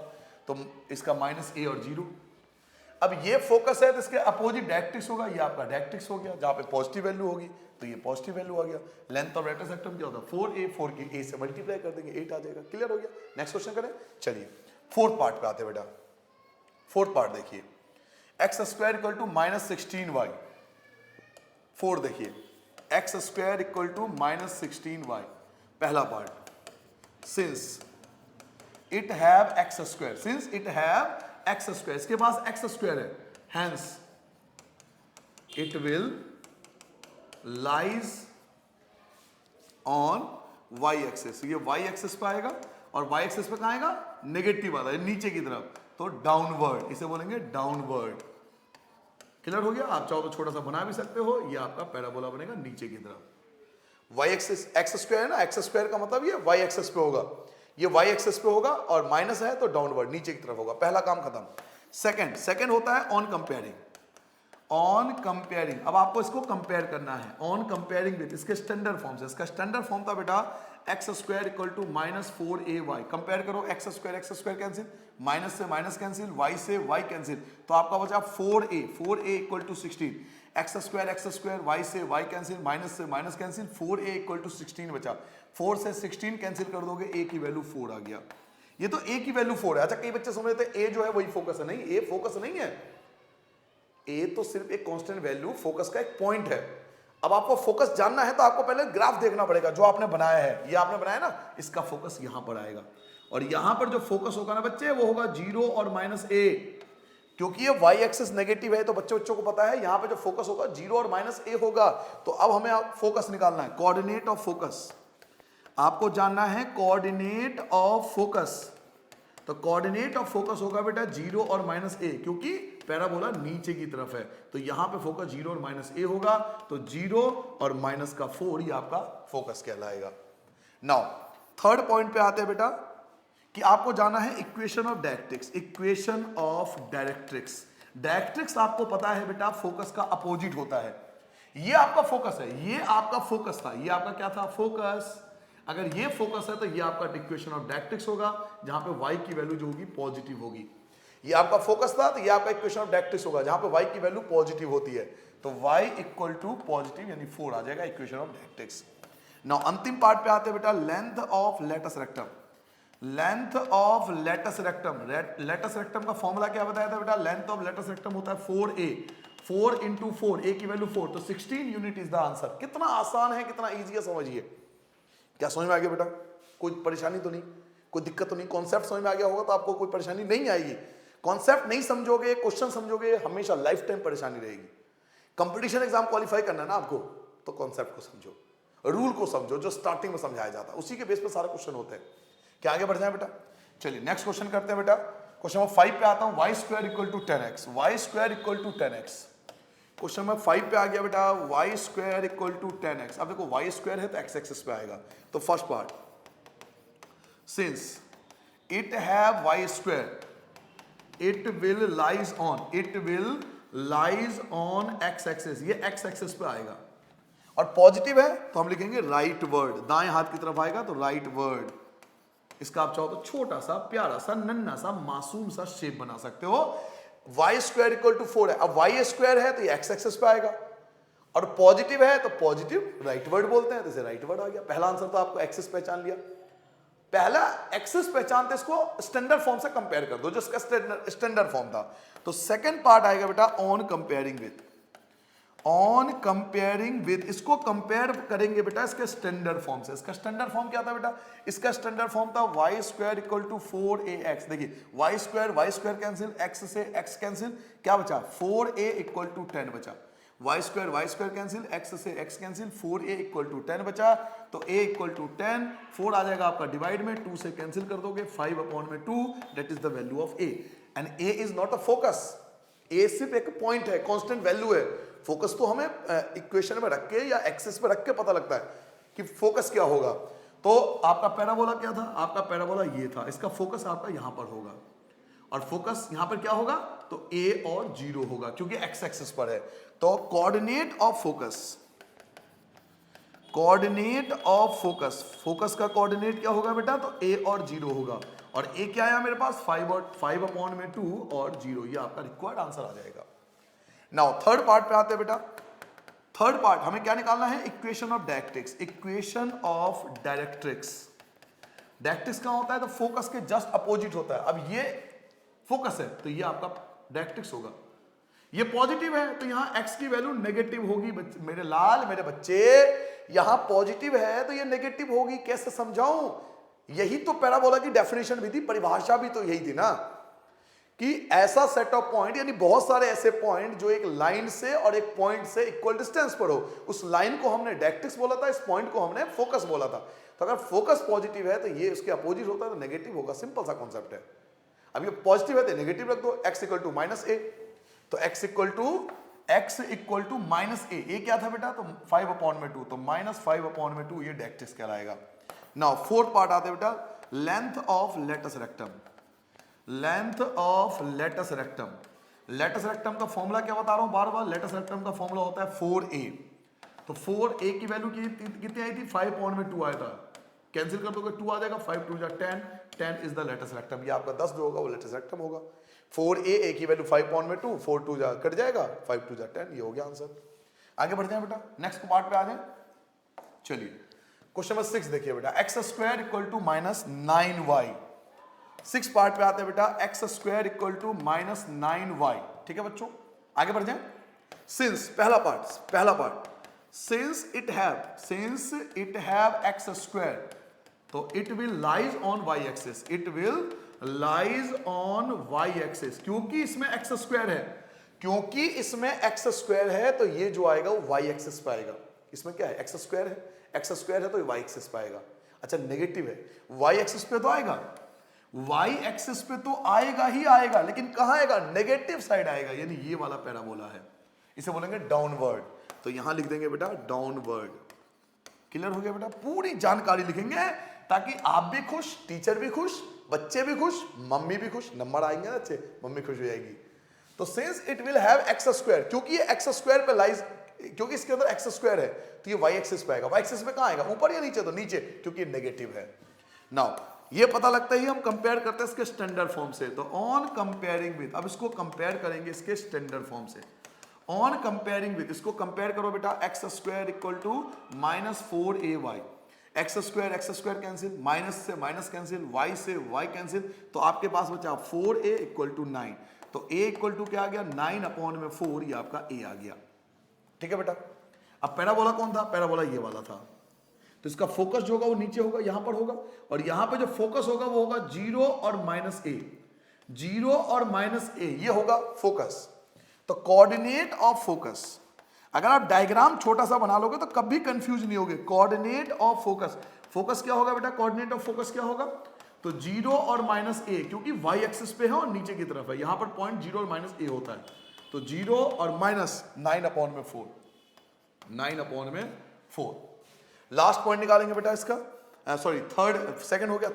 तो इसका -a और 0। अब ये फोकस है तो इसके अपोजिट डायरेक्ट्रिक्स होगा, ये आपका डायरेक्ट्रिक्स हो गया, जहां पे पॉजिटिव वैल्यू होगी तो ये पॉजिटिव वैल्यू आ गया। लेंथ ऑफ लेटस रेक्टम क्या होता है 4a, 4 की a से मल्टीप्लाई कर देंगे 8 आ जाएगा। क्लियर हो गया। नेक्स्ट क्वेश्चन करें, चलिए फोर्थ पार्ट पे आते हैं बेटा। फोर्थ पार्ट देखिए, x square equal to -16y। 4 देखिए, x square equal to -16y, पहला part, since it have x square, since it have x square, इसके पास x स्क्वायर है, hence it will lies on y axis, ये y axis पे आएगा, और y axis पे कहां आएगा, नेगेटिव वाला, नीचे की तरफ, तो डाउनवर्ड, इसे बोलेंगे डाउनवर्ड। क्लियर हो गया। आप चाहो तो छोटा सा बना भी सकते हो, ये आपका पैराबोला बनेगा नीचे की तरफ। y एक्सिस x स्क्वायर है ना, x स्क्वायर का मतलब ये y एक्सिस पे होगा, ये y एक्सिस पे होगा, और माइनस है तो डाउनवर्ड नीचे की तरफ होगा। पहला काम खत्म। सेकंड होता है ऑन कंपेयरिंग, ऑन कंपेयरिंग। अब आपको इसको कंपेयर करना है, ऑन कंपेयरिंग विद, इसके स्टैंडर्ड फॉर्म से। इसका स्टैंडर्ड फॉर्म था बेटा x square equal to minus 4ay। Compare करो, एक्स स्क्वायर कैंसिल, माइनस से माइनस कैंसिल, वाई से वाई कैंसिल, तो आपका बचा 4a equal to 16। X square y से वाई कैंसिल, माइनस से minus cancel, 4a equal to 16 बचा। 4 से 16 कैंसिल कर दोगे, a की वैल्यू 4 आ गया। ये तो a की वैल्यू 4 है। अच्छा, कई बच्चे समझ रहे थे a जो है वही फोकस है। नहीं, a फोकस नहीं है, a तो सिर्फ एक कांस्टेंट वैल्यू, फोकस का एक पॉइंट है। अब आपको फोकस जानना है तो आपको पहले ग्राफ देखना पड़ेगा जो आपने बनाया है। ये आपने बनाया ना, इसका फोकस यहां पर आएगा, और यहां पर जो फोकस होगा ना बच्चे, वो होगा 0 और -a। क्योंकि ये y एक्सिस नेगेटिव है तो बच्चों को पता है यहां पे जो फोकस होगा 0 और -a होगा। तो अब हमें फोकस निकालना है, कोऑर्डिनेट ऑफ फोकस। आपको जानना है कोऑर्डिनेट ऑफ फोकस। तो कोऑर्डिनेट ऑफ फोकस होगा बेटा 0 और -a, क्योंकि पैराबोला नीचे की तरफ है, तो यहां पे फोकस 0 और -a होगा। तो 0 और -4 ये आपका फोकस कहलाएगा। नाउ थर्ड पॉइंट पे आते हैं बेटा, कि आपको जाना है equation of directrix. Equation of directrix, directrix आपको पता है बेटा फोकस का अपोजिट होता है। ये आपका फोकस है, ये आपका फोकस था, ये आपका क्या था, फोकस। अगर ये फोकस है तो ये आपका इक्वेशन ऑफ डायरेक्ट्रिक्स होगा, जहां पे y की वैल्यू जो होगी पॉजिटिव होगी। ये आपका फोकस था तो ये आपका इक्वेशन ऑफ डायरेक्ट्रिक्स होगा, जहां पे y की वैल्यू पॉजिटिव होती है। तो y इक्वल टू पॉजिटिव यानी 4 आ जाएगा इक्वेशन ऑफ डायरेक्ट्रिक्स। नाउ अंतिम पार्ट पे आते हैं बेटा, length of latus rectum. Length of latus rectum, latus rectum का फॉर्मूला क्या बताया था बेटा, लेंथ ऑफ लेटस रेक्टम होता है 4a, 4 इंटू 4, a की वैल्यू 4, तो 16 यूनिट इज द आंसर। कितना आसान है, कितना ईजी है, समझिए। क्या समझ में आ गया बेटा? कोई परेशानी तो नहीं, कोई दिक्कत तो नहीं? कॉन्सेप्ट समझ में आ गया होगा तो आपको कोई परेशानी नहीं आएगी। कॉन्सेप्ट नहीं समझोगे, क्वेश्चन समझोगे, हमेशा लाइफ टाइम परेशानी रहेगी। कंपटीशन एग्जाम क्वालिफाई करना है ना आपको, तो कॉन्सेप्ट को समझो, रूल को समझो, जो स्टार्टिंग में समझाया जाता है, उसी के बेस पर सारे क्वेश्चन होते हैं। क्या आगे बढ़ जाए बेटा? चलिए नेक्स्ट क्वेश्चन करते हैं बेटा। क्वेश्चन नंबर 5 पे आता हूं, y square equal to 10x, y square equal to 10x। Question number 5 पे आ गया बेटा, Y square equal to 10x। अब देखो वाई स्क्वायर है तो एक्स एक्सिस पे आएगा। तो first part, since it have y square, it will lies on, it will lies on x axis, ये एक्स एक्सिस पे आएगा। और पॉजिटिव है तो हम लिखेंगे राइट वर्ड, दाएं हाथ की तरफ आएगा तो राइट वर्ड। इसका आप चाहो तो छोटा सा, प्यारा सा, नन्ना सा, मासूम सा शेप बना सकते हो। वाई स्क्वायर इक्वल टू 4 है, अब वाई स्क्वायर है तो ये एक्स एक्सिस पे आएगा, और पॉजिटिव है तो पॉजिटिव राइट वर्ड बोलते हैं, तो इसे राइट वर्ड आ गया। पहला आंसर तो आपको एक्सिस पहचान लिया। पहला एक्सिस पहचानते इसको स्टैंडर्ड फॉर्म से कंपेयर कर दो, जो इसका स्टैंडर्ड फॉर्म था। तो सेकंड पार्ट आएगा बेटा on comparing with, on comparing with, इसको कंपेयर करेंगे बेटा इसके स्टैंडर्ड फॉर्म से। इसका स्टैंडर्ड फॉर्म क्या था बेटा? इसका स्टैंडर्ड फॉर्म था y square equal to 4ax। देखिए वाई स्क्वायर कैंसिल, एक्स से एक्स कैंसिल, क्या बचा? 4a इक्वल टू 10 बचा। वाई स्क्वायर कैंसिल, एक्स से x cancel, 4a equal to 10 बचा। तो a इक्वल टू 10, 4 आ जाएगा आपका डिवाइड में, 2 से कैंसिल कर दोगे, 5/2, that is the value of a। And a is not a focus, a सिर्फ एक पॉइंट है, कांस्टेंट वैल्यू है। फोकस तो हमें इक्वेशन में रख के या एक्सिस पे रख के पता लगता है कि फोकस क्या होगा। तो आपका पैराबोला क्या था? आपका पैराबोला ये था, इसका फोकस आपका यहां पर होगा, और फोकस यहां पर क्या होगा? तो a और 0 होगा, क्योंकि एक्स एक्सिस पर है। तो coordinate of focus, coordinate of focus, focus का कोऑर्डिनेट क्या होगा बेटा? तो a और 0 होगा, और a क्या आया मेरे पास? 5/2 और 0, ये आपका रिक्वायर्ड आंसर आ जाएगा। नाउ थर्ड पार्ट पे आते हैं बेटा। थर्ड पार्ट हमें क्या निकालना है? Equation of directrix, equation of directrix. Directrix क्या होता है? तो फोकस के जस्ट अपोजिट होता है। अब ये फोकस है तो ये आपका डायरेक्ट्रिक्स होगा। ये पॉजिटिव है तो यहां x की वैल्यू नेगेटिव होगी। मेरे लाल, मेरे बच्चे, यहां पॉजिटिव है तो ये नेगेटिव होगी। कैसे समझाऊं? यही तो पैराबोला की डेफिनेशन भी थी, परिभाषा भी तो यही थी ना, कि ऐसा सेट ऑफ पॉइंट, यानी बहुत सारे ऐसे पॉइंट जो एक लाइन से और एक पॉइंट से इक्वल डिस्टेंस पर हो। उस लाइन को हमने डायरेक्ट्रिक्स बोला था, इस पॉइंट को हमने फोकस बोला था। तो अगर फोकस पॉजिटिव है तो ये उसके अपोजिट होता है तो नेगेटिव होगा। सिंपल सा कॉन्सेप्ट है। अब ये पॉजिटिव है तो नेगेटिव रख दो, x इक्वल टू -a, तो x इक्वल टू -a। ए क्या था बेटा? तो 5/2, तो -5/2 ये डायरेक्ट्रिक्स कहलाएगा। नाउ फोर्थ पार्ट आते बेटा, length of latus rectum. Length of latus rectum, latus rectum का फॉर्मूला क्या बता रहा हूं बार बार? लेटस रेक्टम का फॉर्मूला होता है 4a। तो 4a की वैल्यू कितनी आई थी? 5/2 आया था। कैंसिल कर दोगे 2 आ जाएगा, 5 2 जा 10, 10 इज द लेटेस्ट रेक्टम। ये आपका 10 जो होगा वो लेटेस्ट रेक्टम होगा। 4a, a की वैल्यू 5 पॉइंट में 2, 4 2 जा कट जाएगा, 5 2 जा 10, ये हो गया आंसर। आगे बढ़ जाए बेटा, नेक्स्ट पार्ट पे आ जाए। चलिए क्वेश्चन नंबर 6 देखिए बेटा, x square equal to minus 9y। 6 part पे आते हैं बेटा, x square equal to minus 9y। ठीक है बच्चों, आगे बढ़ जाए। सिंस पहला part since it have x square, तो it will lies on y axis, it will lies on y axis. क्योंकि इसमें एक्स स्क्वायर है, तो ये जो आएगा वो वाई एक्सिस पे आएगा। इसमें क्या है, एक्स स्क्वायर है तो ये वाई एक्सिस पे आएगा। अच्छा नेगेटिव है, वाई एक्सिस पे तो आएगा, वाई एक्सिस पे तो आएगा ही आएगा, लेकिन कहां आएगा, नेगेटिव साइड आएगा, यानी ये वाला पैराबोला है, इसे बोलेंगे डाउनवर्ड। तो यहां लिख देंगे बेटा डाउनवर्ड। क्लियर हो गया बेटा, पूरी जानकारी लिखेंगे ताकि आप भी खुश, टीचर भी खुश, बच्चे भी खुश, मम्मी भी खुश, नंबर आएंगे ना अच्छे, मम्मी खुश हो जाएगी। तो since it will have x square, क्योंकि ये एक्स स्क्वायर पे लाइज, क्योंकि इसके अंदर एक्स स्क्वायर है तो ये वाई एक्सिस पे आएगा। वाई एक्सिस पे कहां आएगा, ऊपर या नीचे, तो नीचे, क्योंकि ये नेगेटिव है। नाउ ये पता लगता ही हम कंपेयर करते हैं इसके स्टैंडर्ड फॉर्म से। तो ऑन कंपेयरिंग विद, अब इसको कंपेयर करेंगे इसके स्टैंडर्ड फॉर्म से। ऑन कंपेयरिंग विद, इसको कंपेयर करो बेटा, x square equal to minus 4ay। X square cancel, minus से माइनस कैंसिल, वाई से वाई कैंसिल, तो आपके पास बचा 4a इक्वल टू 9। तो a इक्वल टू क्या आ गया, 9 अपॉन में 4, ये आपका a आ गया। ठीक है बेटा, अब पैराबोला कौन था, पैराबोला ये वाला था। तो इसका फोकस जो होगा वो नीचे होगा, यहां पर होगा, और यहां पे जो फोकस होगा वो होगा 0 और माइनस a, 0 और माइनस a, ये होगा फोकस। तो कोऑर्डिनेट ऑफ फोकस, अगर आप डायग्राम छोटा सा बना लोगे तो कभी कंफ्यूज नहीं होगे। कोऑर्डिनेट ऑफ फोकस, फोकस क्या होगा बेटा, कोऑर्डिनेट ऑफ फोकस क्या होगा, तो 0 और माइनस a, क्योंकि y एक्सिस पे है और नीचे की तरफ है, यहां पर पॉइंट 0 और माइनस a होता है। तो 0 और माइनस 9 अपॉन में 4, 9 अपॉन में 4। लास्ट पॉइंट निकालेंगे बेटा इसका, सॉरी थर्ड, सेकंड हो गया,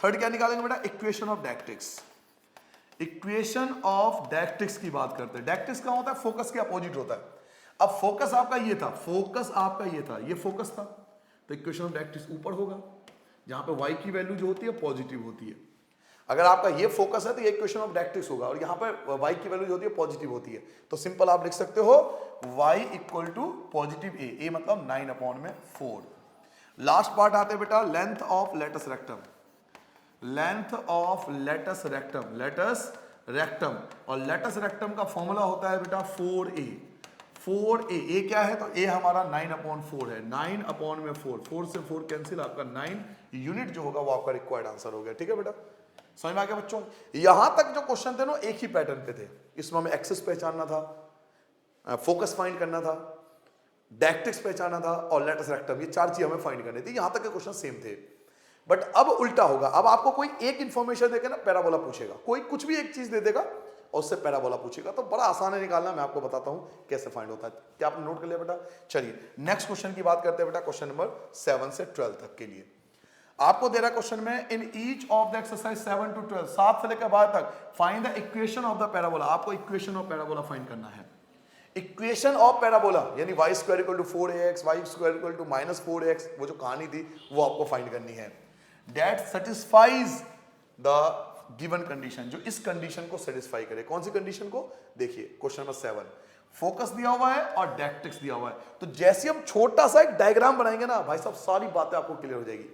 थर्ड क्या निकालेंगे बेटा, equation of directrix. Equation of directrix की बात करते हैं। डायरेक्ट्रिक्स क्या होता है, फोकस के अपोजिट होता है। अब फोकस आपका ये था, ये फोकस था, तो इक्वेशन ऑफ डायरेक्ट्रिक्स ऊपर होगा, जहां पे y की वैल्यू जो होती है पॉजिटिव होती है। अगर आपका ये फोकस है तो ये इक्वेशन ऑफ डायरेक्ट्रिक्स होगा, और यहां पर y की वैल्यू जो होती है पॉजिटिव होती है। तो सिंपल आप लिख सकते हो y equal to positive a मतलब 9 अपॉन में 4। लास्ट पार्ट आते हैं बेटा, length of latus rectum. Length of latus rectum, और लेटस रेक्टम का फॉर्मूला होता है बेटा 4a। 4a, a क्या है, तो a हमारा 9 अपॉन 4 है, 9 अपॉन में 4, 4 से 4 कैंसिल, आपका 9 यूनिट जो होगा वो आपका रिक्वायर्ड आंसर हो गया। ठीक है बेटा, समझ में आ गया बच्चों। यहां तक जो क्वेश्चन थे ना एक ही पैटर्न पे थे, इसमें हमें एक्सिस पहचानना था, फोकस फाइंड करना था, डायरेक्ट्रिक्स पहचानना था, और लेटस रेक्टम, ये 4 चीज हमें फाइंड करनी थी। यहां तक के क्वेश्चन सेम थे, बट अब उल्टा होगा। अब आपको कोई एक इंफॉर्मेशन देकर ना पैराबोला पूछेगा, कोई कुछ भी एक चीज दे देगा और उससे पैराबोला पूछेगा, तो बड़ा आसान है निकालना। मैं आपको बताता हूं कैसे फाइंड होता है। क्या आपने नोट कर लिया बेटा? चलिए नेक्स्ट क्वेश्चन की बात करते हैं बेटा, क्वेश्चन नंबर 7 से 12 तक के लिए। आपको दे रहा क्वेश्चन में, in each of the exercise 7 to 12, 7 से लेकर 12 तक, find the equation of the parabola. आपको इक्वेशन ऑफ पैराबोला फाइंड करना है। इक्वेशन ऑफ पैराबोला यानी y square equal to 4ax, y square equal to minus 4x, वो जो कहानी थी वो आपको फाइंड करनी है। That satisfies the given condition, जो इस कंडीशन को सेटिस्फाई करे। कौन सी कंडीशन को? देखिए क्वेश्चन नंबर 7, फोकस दिया हुआ है और डायरेक्ट्रिक्स दिया हुआ है। तो जैसे हम छोटा सा एक डायग्राम बनाएंगे ना भाई साहब, सारी बातें आपको क्लियर हो जाएगी,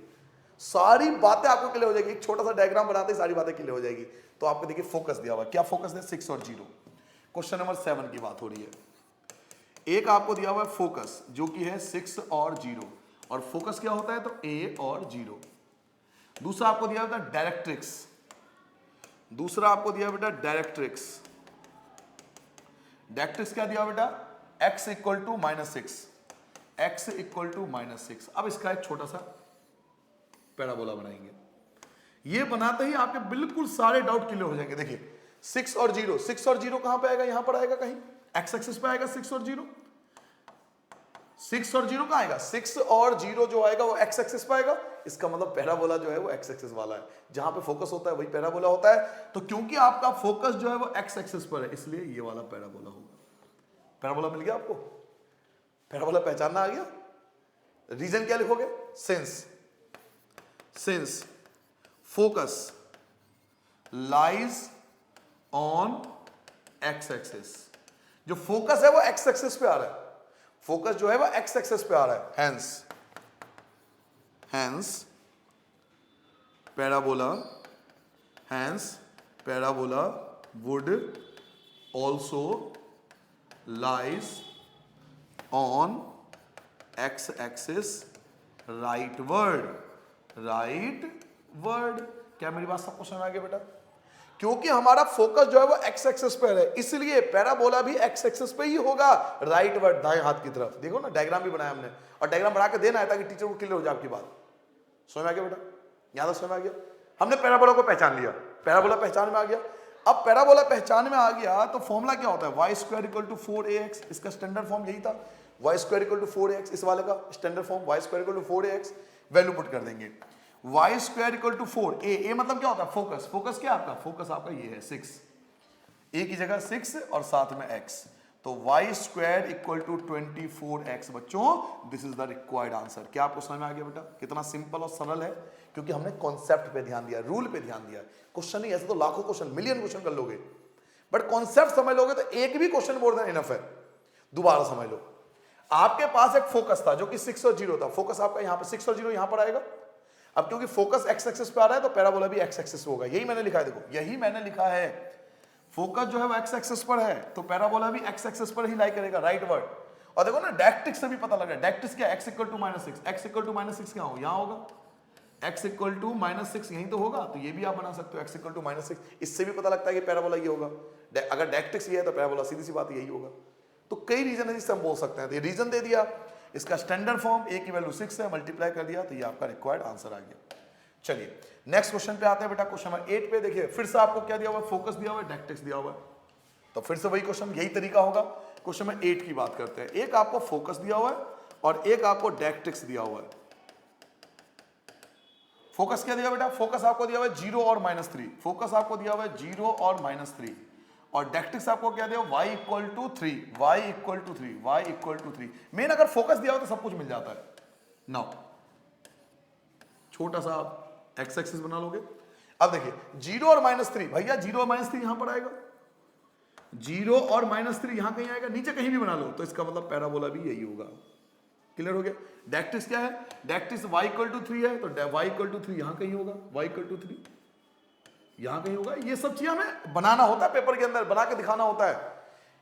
सारी बातें आपको क्लियर हो जाएगी। एक छोटा सा डायग्राम बनाते ही सारी बातें क्लियर हो जाएगी। तो आपको देखिए फोकस दिया हुआ है, क्या फोकस है? 6 और 0। क्वेश्चन नंबर 7 की बात हो रही है। एक आपको दिया हुआ है फोकस जो कि है 6 और 0, और फोकस क्या होता है? तो a और 0। दूसरा आपको दिया बेटा डायरेक्ट्रिक्स, दूसरा आपको दिया बेटा डायरेक्ट्रिक्स। डायरेक्ट्रिक्स क्या दिया बेटा? x equal to -6, x equal to -6। अब इसका एक छोटा सा पैराबोला बनाएंगे। ये बनाते ही आपके बिल्कुल सारे डाउट क्लियर हो जाएंगे। देखिए 6 और 0, 6 और 0 कहां पे आएगा? यहां पर आएगा कहीं, x एक्सिस पे आएगा 6 और 0। 6 और 0 कहां आएगा? 6 और 0 जो आएगा वो x एक्सिस पे आएगा। इसका मतलब पैराबोला जो है वो x एक्सिस वाला है, जहां पे फोकस होता है वही पैराबोला होता है। तो क्योंकि आपका फोकस जो है वो x एक्सिस पर है, इसलिए ये वाला पैराबोला होगा। पैराबोला मिल गया आपको? पैराबोला पहचानना आ गया? रीजन क्या लिखोगे? Since since focus lies on x axis, जो फोकस है वो एक्स एक्सिस पे आ रहा है, फोकस जो है वो एक्स एक्सिस पे आ रहा है, hence parabola would also lies on x axis rightward. क्या मेरी बात सबको समझ आ गया बेटा? क्योंकि हमारा फोकस जो है वो एक्स एक्सिस पर है, इसलिए पैराबोला भी एक्स एक्सिस पे ही होगा, राइटवर्ड, दाएं हाथ की तरफ। देखो ना, डायग्राम भी बनाया हमने, और डायग्राम बना के देना है ताकि टीचर को क्लियर हो जाए आपकी बात। समझ में आ गया बेटा? यहां तक समझ में आ गया? हमने पैराबोला को पहचान लिया, पैराबोला पहचान में आ गया। अब पैराबोला पहचान में आ गया तो फॉर्मूला क्या होता है? Y square equal to 4ax, इसका स्टैंडर्ड फॉर्म यही था, y square equal to 4ax, इस वाले का standard form y square equal to 4ax, value put कर देंगे, y square equal to 4, a मतलब क्या होता है? फोकस। फोकस क्या आपका? फोकस आपका ये है 6, ए की जगह 6 और साथ में x, तो Y square equal to 24x। बच्चों this is the required answer. क्या आपको समझ में आ गया बेटा? कितना सिंपल और सरल है, क्योंकि हमने कॉन्सेप्ट पे ध्यान दिया, रूल पे ध्यान दिया। क्वेश्चन नहीं, ऐसे तो लाखों क्वेश्चन, मिलियन क्वेश्चन कर लोगे, बट कॉन्सेप्ट समझ लोगे तो एक भी क्वेश्चन मोर देन इनफ है। दोबारा समझ लो, आपके पास एक फोकस था जो कि 6 और 0 था, फोकस आपका यहां पर 6 और 0 यहां पर आएगा। अब क्योंकि फोकस एक्स एक्सिस पे आ रहा है तो पैराबोला भी एक्स एक्सिस होगा, यही मैंने लिखा है। देखो यही मैंने लिखा है, फोकस जो है वो एक्स एक्सिस पर है तो पैराबोला भी एक्स एक्सिस पर ही लाई करेगा, राइट वर्ड। और देखो ना, डायरेक्ट्रिक्स से भी पता लग रहा है, डायरेक्ट्रिक्स क्या? x equal to -6, x equal to -6 क्या हो? यहां होगा, x इक्वल टू -6 यहीं तो होगा, तो ये भी आप बना सकते हो x इक्वल टू -6। इससे भी पता लगता है कि पैराबोला ये होगा, अगर डायरेक्ट्रिक्स ये है तो पैराबोला सीधी सी बात यही होगा। तो कई रीजन है जिससे हम बोल सकते हैं, तो ये रीजन दे दिया, इसका स्टैंडर्ड फॉर्म a की वैल्यू 6 है, मल्टीप्लाई कर दिया तो ये आपका रिक्वायर्ड आंसर आ गया। चलिए नेक्स्ट क्वेश्चन पे आते हैं बेटा, क्वेश्चन नंबर 8 पे देखिए, फिर से आपको क्या दिया हुआ है? फोकस दिया हुआ है, डायरेक्ट्रिक्स दिया हुआ है, तो फिर से वही क्वेश्चन, यही तरीका होगा। क्वेश्चन नंबर 8 की बात करते हैं, एक आपको फोकस दिया हुआ है और एक आपको डायरेक्ट्रिक्स दिया हुआ है। फोकस क्या दिया बेटा? फोकस आपको दिया हुआ है 0 और -3, फोकस आपको दिया हुआ है 0 और -3, और डायरेक्ट्रिक्स आपको क्या दिया? y equal to 3, y equal to 3, y equal to 3। मेन अगर फोकस दिया हो तो सब कुछ मिल जाता है। नाउ छोटा सा एक्स एक्सिस बना लोगे, अब देखिए 0 और -3, भैया 0 और -3 यहां पर आएगा, 0 और -3 यहां कहीं आएगा, नीचे कहीं भी बना लो, तो इसका मतलब पैराबोला भी यही होगा। क्लियर हो गया? डायरेक्ट्रिक्स क्या है? डायरेक्ट्रिक्स y इक्वल टू 3 है, तो y इक्वल टू 3 यहां कहीं होगा, y इक्वल टू 3 यहां कहीं होगा। ये सब चीजें हमें बनाना होता है, पेपर के अंदर बना के दिखाना होता है।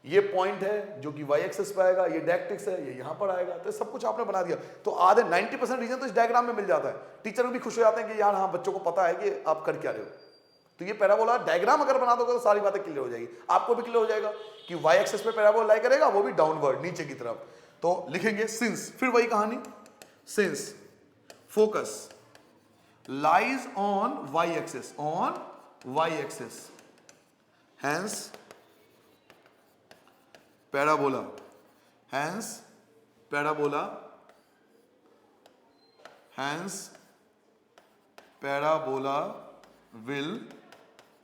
ये पॉइंट है जो कि y एक्सिस पे आएगा, ये डायरेक्ट्रिक्स है, ये यहां पर आएगा, तो सब कुछ आपने बना दिया। तो आधे 90% रीजन तो इस डायग्राम में मिल जाता है। टीचर भी खुश हो जाते हैं कि यार हाँ, बच्चों को पता है कि आप कर क्या रहे हो। तो ये पैराबोला डायग्राम अगर बना दोगे तो सारी बातें क्लियर हो जाएगी, आपको भी क्लियर हो जाएगा कि y एक्सिस पे पैराबोला लाई करेगा, वो भी डाउनवर्ड, नीचे की तरफ। तो लिखेंगे सिंस, फिर वही कहानी, since focus lies on y axis, on y axis, hence parabola, hence parabola, hence parabola will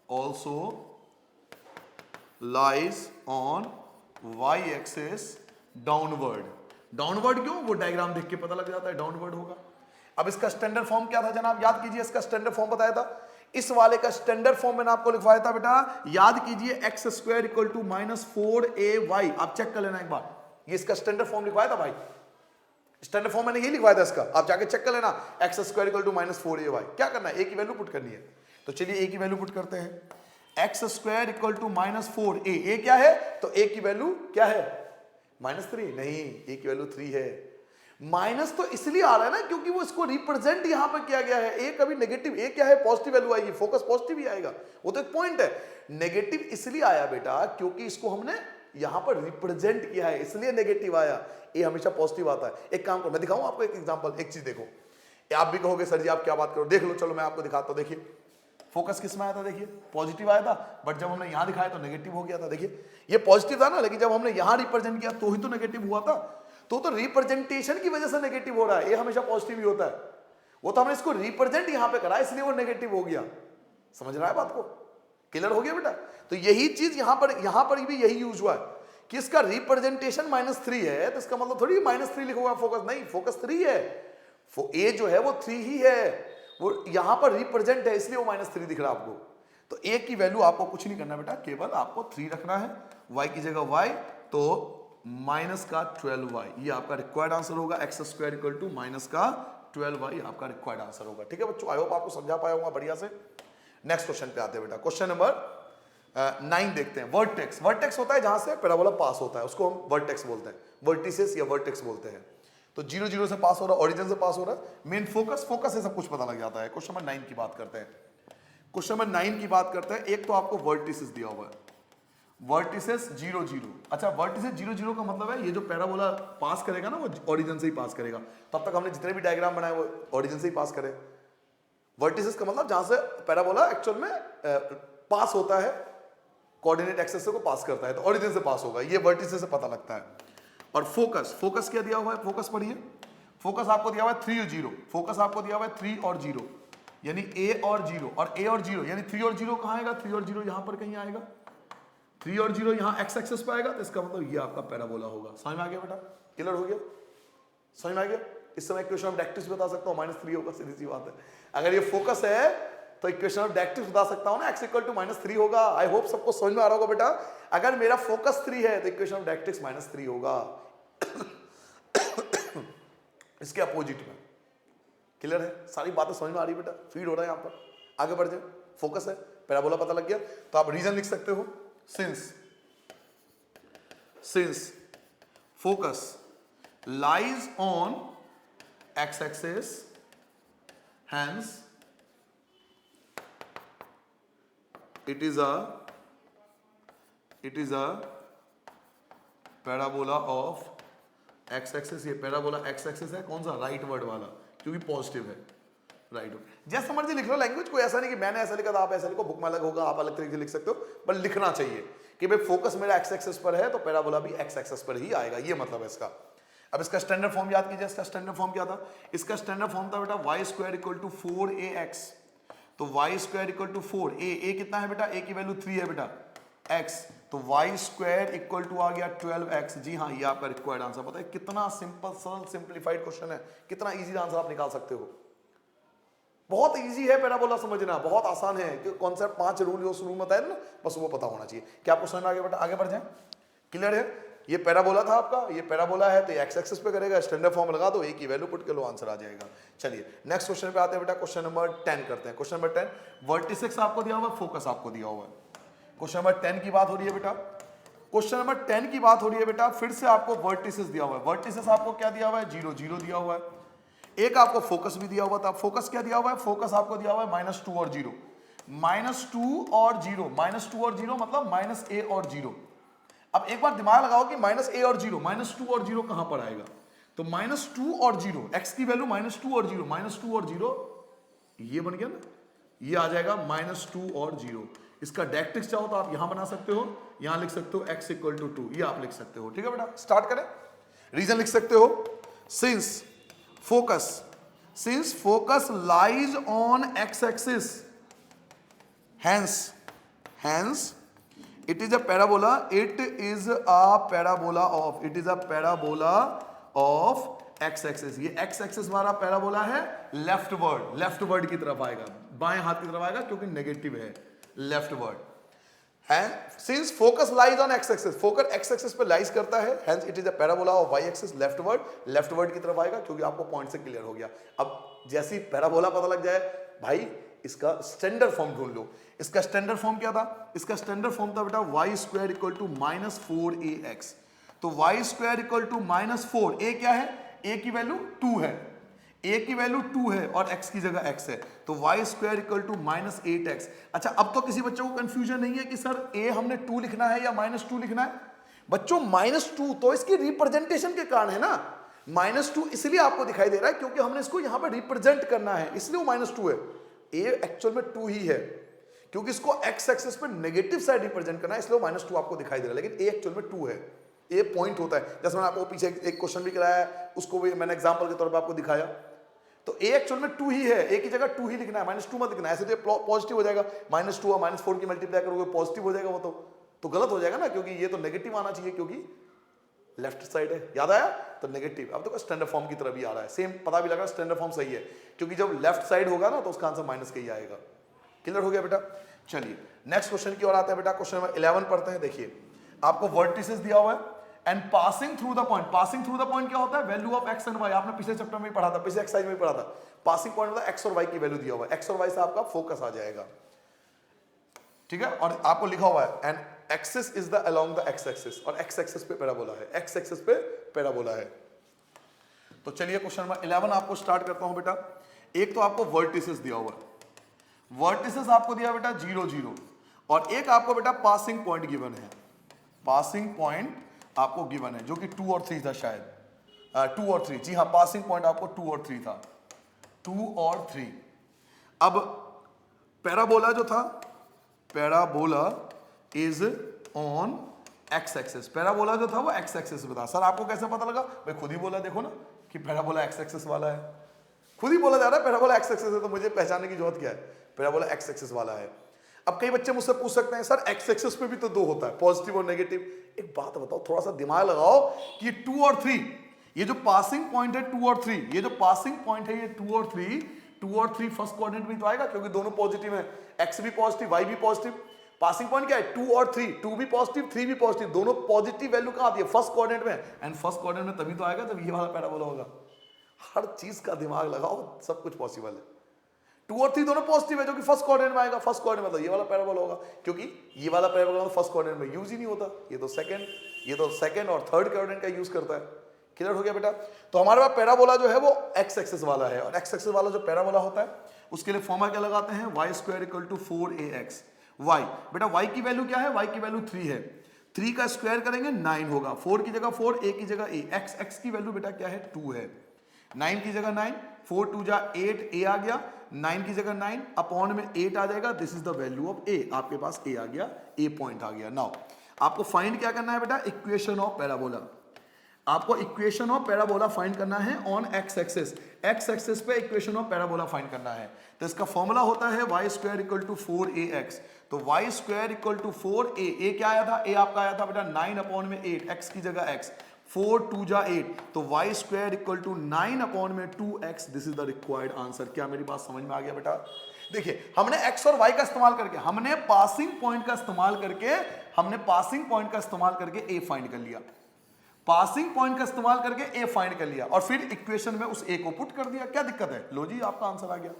also lies on y axis downward। Downward क्यों? वो डायग्राम देख के पता लग जाता है डाउनवर्ड होगा। अब इसका स्टैंडर्ड फॉर्म क्या था जनाब? याद कीजिए, इसका स्टैंडर्ड फॉर्म बताया था, इस वाले का स्टैंडर्ड फॉर्म मैंने आपको लिखवाया था बेटा, याद कीजिए, x square equal to -4ay। आप चेक कर लेना एक बार, ये इसका स्टैंडर्ड फॉर्म लिखवाया था भाई, स्टैंडर्ड फॉर्म मैंने यही लिखवाया था इसका, आप जाके चेक कर लेना, x square equal to -4ay। क्या करना है? ए की वैल्यू पुट करनी है, तो चलिए ए की वैल्यू पुट करते हैं, x square equal to -4a, a क्या है? तो ए की वैल्यू क्या है? -3 नहीं, ए की वैल्यू 3 है। माइनस तो इसलिए आ रहा है ना क्योंकि वो इसको रिप्रेजेंट यहां पर किया गया है, ए कभी नेगेटिव, ए क्या है? पॉजिटिव वैल्यू आएगी, फोकस पॉजिटिव ही आएगा, वो तो एक पॉइंट है। नेगेटिव इसलिए आया बेटा क्योंकि इसको हमने यहां पर रिप्रेजेंट किया है, इसलिए नेगेटिव आया। ए हमेशा पॉजिटिव आता है। एक काम करो, मैं दिखाऊं आपको एक एग्जांपल, एक चीज देखो, आप भी कहोगे सर जी आप क्या बात करो, देख लो, चलो मैं आपको दिखाता हूं। देखिए फोकस किस में आया था? देखिए पॉजिटिव आया था, बट जब हमने यहां दिखाया तो नेगेटिव हो गया था। देखिए ये पॉजिटिव था ना, लेकिन जब हमने यहां रिप्रेजेंट किया तो ही तो नेगेटिव हुआ था। तो रिप्रेजेंटेशन की वजह से नेगेटिव हो रहा है, ये हमेशा पॉजिटिव ही होता है, वो तो हमने इसको रिप्रेजेंट यहां पे करा इसलिए वो नेगेटिव हो गया। समझ रहा है बात को? क्लियर हो गया बेटा? तो यही चीज यहां पर भी यही यूज हुआ है कि इसका रिप्रेजेंटेशन -3 है, तो इसका मतलब थोड़ी -3 लिखा हुआ फोकस, नहीं, फोकस 3 है, ए जो है वो 3 ही है, वो यहां पर रिप्रेजेंट है इसलिए वो -3 दिख रहा है आपको। तो a की वैल्यू आपको कुछ नहीं करना बेटा, केवल आपको 3 रखना है, y की जगह y, तो माइनस का 12y, ये आपका रिक्वायर्ड आंसर होगा। X square equal to minus का 12y आपका रिक्वायर्ड आंसर होगा। ठीक है बच्चों, आई होप आपको समझा पाया होगा बढ़िया से। नेक्स्ट क्वेश्चन पे आते हैं बेटा, क्वेश्चन नंबर 9 देखते हैं। वर्टेक्स, वर्टेक्स होता है जहां से पैराबोला पास होता है, उसको हम वर्टेक्स बोलते हैं, वर्टिसेस या वर्टेक्स बोलते हैं। तो 0 0 से पास हो रहा है, ओरिजिन से पास हो रहा है, मेन फोकस, फोकस से सब कुछ पता लग जाता है। क्वेश्चन नंबर 9 की बात करते हैं। क्वेश्चन नंबर 9 की बात करते हैं। एक तो आपको वर्टिसेस दिया हुआ है, वर्टिसेस 0 0। अच्छा, वर्टिसेस 0 0 का मतलब है ये जो पैराबोला पास करेगा ना वो ओरिजिन से ही पास करेगा। तब तक हमने जितने भी डायग्राम बनाए वो ओरिजिन से ही पास करे। वर्टिसेस का मतलब जहां से पैराबोला एक्चुअल में पास होता है, कोऑर्डिनेट एक्सेस से को पास करता है, तो ओरिजिन से पास होगा, ये वर्टिसेस से पता लगता है। और फोकस, फोकस क्या दिया हुआ है, फोकस पढ़िए। फोकस आपको दिया हुआ है 3 और 0, फोकस आपको दिया हुआ है 3 और 0, यानी a और 0, और a और 0 यानी 3 और 0 कहां आएगा, 3 और 0 यहां पर कहीं आएगा, 3 और 0 यहां एक्स एक्सेस पे आएगा, तो इसका मतलब ये आपका पैराबोला होगा। समझ में आ गया बेटा, क्लियर हो गया, समझ में आ गया। इस समय इक्वेशन ऑफ डायरेक्ट्रिक्स बता सकता हूं, -3 होगा, सीधी सी बात है। अगर ये फोकस है तो इक्वेशन ऑफ डायरेक्ट्रिक्स बता सकता हूं ना, x इक्वल टू -3 होगा। आई होप सबको समझ में आ रहा होगा बेटा। अगर मेरा फोकस 3 है तो इक्वेशन ऑफ डायरेक्ट्रिक्स -3 होगा इसके अपोजिट में। क्लियर है, सारी बातें समझ में आ रही बेटा, फीड हो रहा है यहां पर। आगे बढ़ जाए, फोकस है, पैराबोला पता लग गया, तो आप रीजन लिख सकते हो, since focus lies on x axis, hence it is a parabola of x axis। ये पैराबोला x axis है, कौन सा, राइट वर्ड वाला, क्योंकि पॉजिटिव है, राइट वर्ड। जैसा मर्जी लिख लो लैंग्वेज, कोई ऐसा नहीं कि मैंने ऐसा लिखा था आप ऐसा लिखो, बुक में अलग होगा, आप अलग तरीके से लिख सकते हो, पर लिखना चाहिए कि भाई फोकस मेरा x एक्सिस पर है तो पैराबोला भी x एक्सिस पर ही आएगा, ये मतलब है इसका। अब इसका स्टैंडर्ड फॉर्म याद कीजिए, इसका स्टैंडर्ड फॉर्म क्या था, इसका स्टैंडर्ड फॉर्म था बेटा y square equal to 4ax। तो y square equal to 4, a कितना है बेटा, a की वैल्यू 3 है बेटा, x, तो y स्क्वायर इक्वल टू आ गया 12x। जी हाँ, ये आपका रिक्वायर्ड आंसर। पता है कितना सिंपल, सरल, सिंप्लीफाइड क्वेश्चन है, कितना इजी आंसर आप निकाल सकते हो। बहुत इजी है पैराबोला समझना, बहुत आसान है, कि कॉन्सेप्ट 5 रूल जो शुरू में बताया ना, बस वो पता होना चाहिए। क्या आपको समझ में आ गया बेटा, आगे बढ़ जाए, क्लियर है। ये पैराबोला था आपका, ये पैराबोला है तो एक्स एक्सिस पे करेगा, स्टैंडर्ड फॉर्म लगा दो, एक ही वैल्यू पुट कर लो, आंसर आ जाएगा। चलिए नेक्स्ट क्वेश्चन पे आते हैं बेटा, क्वेश्चन नंबर 10 करते हैं। क्वेश्चन नंबर 10, वर्टिसेस आपको दिया हुआ है, फोकस आपको दिया हुआ है। क्वेश्चन नंबर 10 की बात हो रही है बेटा, क्वेश्चन नंबर 10 की बात हो रही है बेटा, फिर से आपको वर्टिसेस दिया हुआ है। वर्टिसेस आपको क्या दिया हुआ है, 0 0 दिया हुआ है। एक आपको फोकस भी दिया हुआ था, फोकस क्या दिया हुआ है, फोकस आपको दिया हुआ है -2 और 0, -2 और 0, -2 और 0 मतलब -a और 0। अब एक बार दिमाग लगाओ कि -a और 0, -2 और 0 कहां पर आएगा, तो -2 और 0, x की वैल्यू -2 और 0, -2 और 0 ये बन गया ना, ये आ जाएगा -2 और 0। इसका डायरेक्ट्रिक्स चाहो तो आप यहां बना सकते हो, यहां लिख सकते हो x इक्वल टू 2, ये आप लिख सकते हो। ठीक है बेटा, स्टार्ट करें, रीजन लिख सकते हो, since focus lies on x axis, hence it is a parabola of x axis। ये x axis हमारा पैराबोला है, लेफ्ट वर्ड की तरफ आएगा, बाएं हाथ की तरफ आएगा, क्योंकि नेगेटिव है, लेफ्ट वर्ड है। Since focus lies on x axis, focus x axis पे लाइज करता है, hence it is a parabola of y axis, left word की तरफ आएगा, क्योंकि आपको पॉइंट से क्लियर हो गया। अब जैसे ही पैराबोला पता लग जाए भाई, इसका स्टैंडर्ड फॉर्म ढूंढ लो। इसका स्टैंडर्ड फॉर्म क्या था, इसका स्टैंडर्ड फॉर्म था बेटा y square equal to -4ax। तो y square equal to -4, a क्या है, a की वैल्यू 2 है, a की वैल्यू 2 है और x की जगह x है, तो y square equal to -8x। अच्छा, अब तो किसी बच्चों को कंफ्यूजन नहीं है कि सर a हमने 2 लिखना है या -2 लिखना है। बच्चों -2 तो इसकी रिप्रेजेंटेशन के कारण है ना, -2 इसलिए आपको दिखाई दे रहा है क्योंकि हमने इसको यहां पर रिप्रेजेंट करना है, इसलिए वो -2 है। a एक्चुअल में 2 ही है, क्योंकि इसको x एक्सिस पे नेगेटिव साइड रिप्रेजेंट करना है, इसलिए -2 आपको दिखाई दे रहा है, लेकिन a एक्चुअल में 2 है। a पॉइंट होता है, जैसे मैंने आपको पीछे एक क्वेश्चन भी कराया है, उसको भी मैंने एग्जांपल के तौर पे आपको दिखाया। तो a एक्चुअल में 2 ही है, a की जगह 2 ही लिखना है, -2 मत लिखना है, ऐसे तो ये पॉजिटिव हो जाएगा, -2 और -4 की मल्टीप्लाई करोगे पॉजिटिव हो जाएगा, वो तो गलत हो जाएगा ना, क्योंकि ये तो नेगेटिव आना चाहिए, क्योंकि लेफ्ट साइड है, याद आया? तो नेगेटिव। अब देखो स्टैंडर्ड फॉर्म की तरह भी आ रहा है, सेम पता भी लगा स्टैंडर्ड फॉर्म सही है, क्योंकि जब लेफ्ट साइड होगा ना तो उसका आंसर माइनस का ही आएगा। क्लियर हो गया बेटा? चलिए नेक्स्ट क्वेश्चन की ओर आते हैं बेटा। क्वेश्चन नंबर 11 पढ़ते हैं। देखिए आपको वर्टिसेस दिया हुआ है and passing through the point. Passing through the point क्या होता है? Value of x and y. आपने पिछले चैप्टर में ही पढ़ा था, पिछले एक्सरसाइज में ही पढ़ा था। पासिंग पॉइंट मतलब एक्स और वाई की वैल्यू दिया हुआ है, एक्स और वाई से आपका फोकस आ जाएगा, ठीक है। और आपको लिखा हुआ है and axis is the along the x axis, और एक्स एक्सिस पे पैराबोला है, एक्स एक्सिस पे पैराबोला है। तो चलिए क्वेश्चन नंबर 11 आपको स्टार्ट करता हूं बेटा। एक तो आपको वर्टिसेस दिया हुआ है, वर्टिसेस आपको दिया बेटा 0 0, और एक आपको बेटा पासिंग पॉइंट गिवन है। पासिंग पॉइंट आपको गिवन है जो कि 2 और 3 था शायद, 2 और 3, जी हाँ पासिंग पॉइंट आपको 2 और 3 था, 2 और 3। अब पैराबोला जो था, parabola is on x axis. Parabola जो था वो एक्स एक्सिस पे था। सर आपको कैसे पता लगा? भाई खुद ही बोला, देखो ना कि पैराबोला एक्स एक्सिस वाला है, खुद ही बोला जा रहा है पैराबोला एक्स एक्सिस है, तो मुझे पहचानने की जरूरत क्या है? पैराबोला एक्स एक्सिस वाला है। अब कई बच्चे मुझसे पूछ सकते हैं सर एक्स एक्सिस पे भी तो 2 होता है, पॉजिटिव और नेगेटिव। एक बात बताओ, थोड़ा सा दिमाग लगाओ कि 2 और 3, ये जो पासिंग पॉइंट है 2 और 3, ये जो पासिंग पॉइंट है ये 2 और 3, 2 और 3 फर्स्ट क्वाड्रेंट में तो आएगा क्योंकि दोनों पॉजिटिव है, एक्स भी पॉजिटिव वाई भी पॉजिटिव। पासिंग पॉइंट क्या है? 2 और 3, 2 भी पॉजिटिव 3 भी पॉजिटिव, दोनों पॉजिटिव वैल्यू कहां आती है? फर्स्ट क्वाड्रेंट में। एंड फर्स्ट क्वाड्रेंट में तभी तो आएगा जब ये वाला पैराबोला होगा। हर चीज का दिमाग लगाओ, सब कुछ पॉसिबल है। 2 और 3 दोनों पॉजिटिव है जो कि फर्स्ट क्वाड्रेंट में आएगा, फर्स्ट क्वाड्रेंट में तो ये वाला पैराबोला होगा, क्योंकि ये वाला पैराबोला तो फर्स्ट क्वाड्रेंट में यूज ही नहीं होता, ये तो सेकंड और थर्ड क्वाड्रेंट का यूज करता है। क्लियर हो गया बेटा? तो हमारे पास पैराबोला जो है वो एक्स एक्सिस वाला है, और एक्स एक्सिस वाला जो पैराबोला होता है उसके लिए फॉर्मूला क्या लगाते हैं? y square equal to 4ax। y बेटा y की वैल्यू क्या है? y की वैल्यू 3 है, 3 का स्क्वायर करेंगे 9 होगा, 4 की जगह 4, a की जगह a, x की वैल्यू बेटा क्या है? 2 है, 9 की जगह 9, 4 2 जा 8, a आ गया, 9 की जगह 9 अपॉन में 8 आ जाएगा, this is the value of a। आपके पास a आ गया, a पॉइंट आ गया। नाउ आपको फाइंड क्या करना है बेटा? Equation of parabola. आपको इक्वेशन ऑफ पैराबोला फाइंड करना है on x axis, x axis पे इक्वेशन ऑफ पैराबोला फाइंड करना है। तो इसका फॉर्मूला होता है y square equal to 4ax। तो y square equal to 4a, a क्या आया था? a आपका आया था बेटा 9 अपॉन में 8, x की जगह x, 4 2 जा 8, तो y square equal to 9 upon में 2x, this is the required answer. क्या मेरी बात समझ में आ गया बेटा? देखिए हमने x और y का इस्तेमाल करके, हमने पासिंग पॉइंट का इस्तेमाल करके, हमने पासिंग पॉइंट का इस्तेमाल करके a फाइंड कर लिया, पासिंग पॉइंट का इस्तेमाल करके a फाइंड कर लिया, और फिर इक्वेशन में उस a को पुट कर दिया। क्या दिक्कत है? लो जी आपका आंसर आ गया।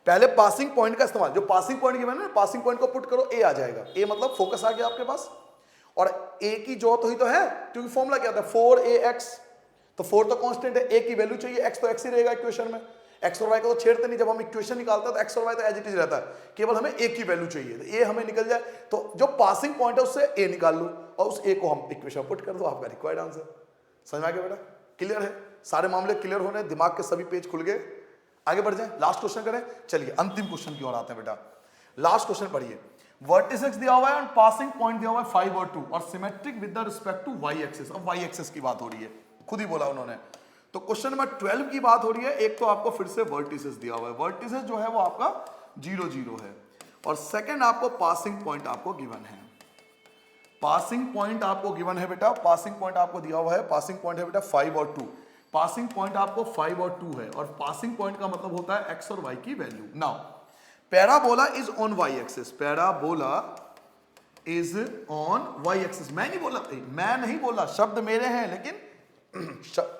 पहले पासिंग पॉइंट का इस्तेमाल, जो पासिंग पॉइंट गिवन है ना, पासिंग पॉइंट को पुट करो, a आ जाएगा, a मतलब फोकस आ गया आपके पास, और a की जरूरत हुई तो है क्योंकि फॉर्मूला क्या था? 4ax, तो 4 तो कांस्टेंट है, a की वैल्यू चाहिए, x तो x ही रहेगा इक्वेशन में, x और y को तो छेड़ते नहीं, जब हम इक्वेशन निकालते हैं तो x और y तो एज इट इज रहता है, केवल हमें a की वैल्यू चाहिए, तो a हमें निकल जाए, तो जो पासिंग पॉइंट है उससे a निकाल लो और उस a को हम इक्वेशन पुट कर दो, आपका रिक्वायर्ड आंसर। समझ में आ गया बेटा? क्लियर है? सारे मामले क्लियर होने, दिमाग के सभी पेज खुल गए, आगे बढ़ जाएं, लास्ट क्वेश्चन करें। चलिए अंतिम क्वेश्चन की ओर आते हैं बेटा। लास्ट क्वेश्चन पढ़िए। वर्टिसेस दिया हुआ है और पासिंग पॉइंट दिया हुआ है 5 और 2, और symmetric with the respect to y axis. अब y एक्सिस की बात हो रही है, खुद ही बोला उन्होंने। तो क्वेश्चन नंबर 12 की बात हो रही है। एक तो आपको फिर से वर्टिसेस दिया हुआ है, वर्टिसेस जो है वो आपका 0 0 है, और सेकंड आपको पासिंग पॉइंट आपको गिवन है, पासिंग पॉइंट आपको गिवन है बेटा, पासिंग पॉइंट आपको दिया हुआ है, पासिंग पॉइंट है बेटा 5 और 2, पासिंग पॉइंट आपको 5 और 2 है, और पासिंग पॉइंट का मतलब होता है x और y की value. Now parabola is on y axis, parabola is on y axis. मैं नहीं बोला, शब्द मेरे हैं लेकिन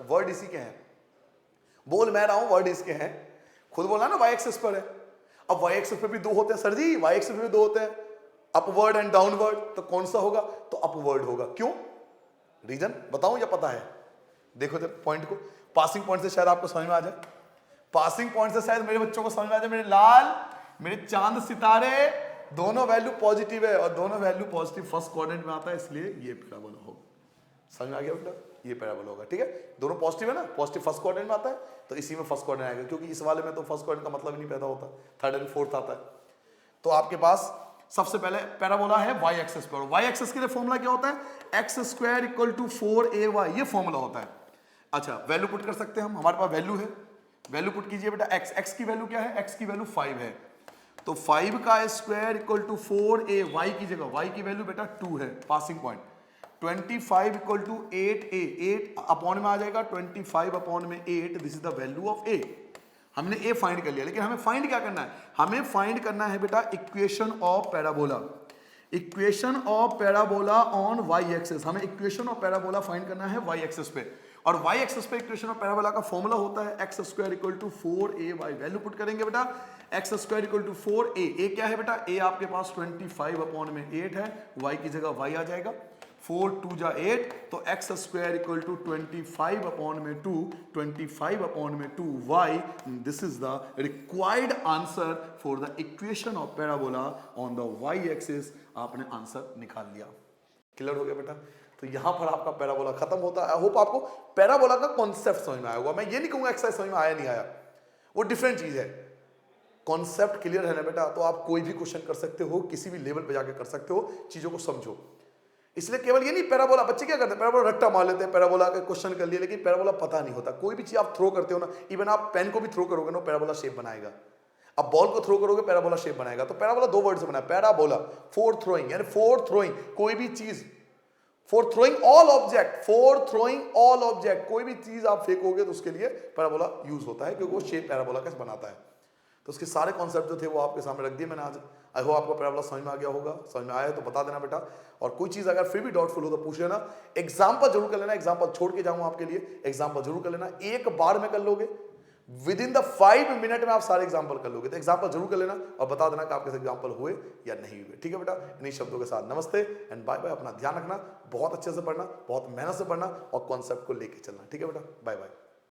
वर्ड इसी के हैं, बोल मैं रहा हूं, वर्ड इसके हैं, खुद बोला ना y एक्सिस पर है। अब y एक्सिस पे भी 2 होते हैं सर जी, y एक्सिस पे भी 2 होते हैं, अपवर्ड एंड डाउनवर्ड, तो कौन सा होगा? तो अपवर्ड होगा। क्यों? रीजन बताऊं या पता है? देखो जब पॉइंट को, पासिंग पॉइंट से शायद आपको समझ में आ जाए, पासिंग पॉइंट से शायद मेरे बच्चों को समझ में आ जाए, मेरे लाल, मेरे चांद सितारे, दोनों वैल्यू पॉजिटिव है, और दोनों वैल्यू पॉजिटिव फर्स्ट क्वाड्रेंट में आता है, इसलिए ये पैराबोला होगा। समझ में आ गया बेटा? ये पैराबोला होगा, ठीक है। दोनों पॉजिटिव है ना, पॉजिटिव फर्स्ट क्वाड्रेंट में आता है, तो इसी में फर्स्ट क्वाड्रेंट आएगा, क्योंकि इस वाले में तो फर्स्ट क्वाड्रेंट का मतलब ही नहीं पैदा होता, थर्ड एंड फोर्थ आता है। तो आपके पास सबसे पहले पैराबोला है y एक्सिस पर, y एक्सिस के लिए फॉर्मूला क्या होता है? x square equal to 4ay, ये फॉर्मूला होता है। अच्छा वैल्यू पुट कर सकते हैं हम, हमारे पास वैल्यू है, वैल्यू पुट कीजिए बेटा। x की वैल्यू क्या है? x की वैल्यू 5 है, तो 5 का square equal to 4a, y की जगह y की वैल्यू बेटा 2 है, passing point 25 equal to 8a, 8 upon में आ जाएगा 25 अपॉन में 8, this is the value of a। हमने a फाइंड कर लिया, लेकिन हमें फाइंड क्या करना है, हमें फाइंड करना है बेटा equation of parabola, equation of parabola on y axis. हमें इक्वेशन ऑफ पैराबोला फाइंड करना है वाई एक्सिस पे, और वाई एक्सिस पे इक्वेशन ऑफ पैराबोला का फॉर्मूला होता है x square equal to 4ay। Value put करेंगे बेटा, x square equal to 4a, a क्या है बेटा, a आपके पास 25 अपॉन में 8 है, y की जगह y आ जाएगा, 4 2 जा 8, तो x square equal to 25 upon में 2, 25 अपॉन में 2 y, this is the required answer for the equation of parabola on the y axis. आपने आंसर निकाल लिया। क्लियर हो गया बेटा? तो यहां पर आपका पैराबोला खत्म होता है। आई होप आपको पैराबोला का कॉन्सेप्ट समझ में आया होगा। मैं ये नहीं कहूंगा एक्सरसाइज समझ में आया नहीं आया, वो डिफरेंट चीज है। कॉन्सेप्ट क्लियर है ना बेटा, तो आप कोई भी क्वेश्चन कर सकते हो, किसी भी लेवल पे जाके कर सकते हो, चीजों को समझो। इसलिए केवल ये नहीं पैराबोला, बच्चे क्या करते हैं, पैराबोला रट्टा मार लेते हैं, पैराबोला का क्वेश्चन कर लिया, लेकिन पैराबोला पता नहीं होता। कोई भी चीज आप थ्रो करते हो ना, इवन आप पेन को भी थ्रो करोगे ना, पैराबोला शेप बनाएगा। अब बॉल को थ्रो करोगे, पैराबोला शेप बनाएगा। तो पैराबोला दो वर्ड से बना है, पैराबोला फॉर थ्रोइंग, यानी फॉर थ्रोइंग कोई भी चीज, for throwing all object, for throwing all object, कोई भी चीज आप फेंकोगे तो उसके लिए पैराबोला यूज होता है, क्योंकि वो शेप पैराबोला का बनाता है। तो उसके सारे कॉन्सेप्ट जो थे वो आपके सामने रख दिए मैंने आज। आई होप आपको पैराबोला समझ में आ गया होगा। समझ में आया है तो बता देना बेटा, और कोई चीज अगर फिर भी डाउटफुल हो तो पूछ लेना। एग्जाम्पल जरूर कर लेना, एग्जाम्पल छोड़ के जाऊंगा आपके लिए, एग्जाम्पल जरूर कर लेना। एक बार में कर लोगे, विद इन द 5 मिनट में आप सारे एग्जाम्पल कर लोगे, तो एग्जाम्पल जरूर कर लेना और बता देना कि आपके एग्जाम्पल हुए या नहीं हुए। ठीक है बेटा? इन्हीं शब्दों के साथ नमस्ते एंड बाय बाय। अपना ध्यान रखना, बहुत अच्छे से पढ़ना, बहुत मेहनत से पढ़ना और कॉन्सेप्ट को लेके चलना। ठीक है बेटा? Bye bye.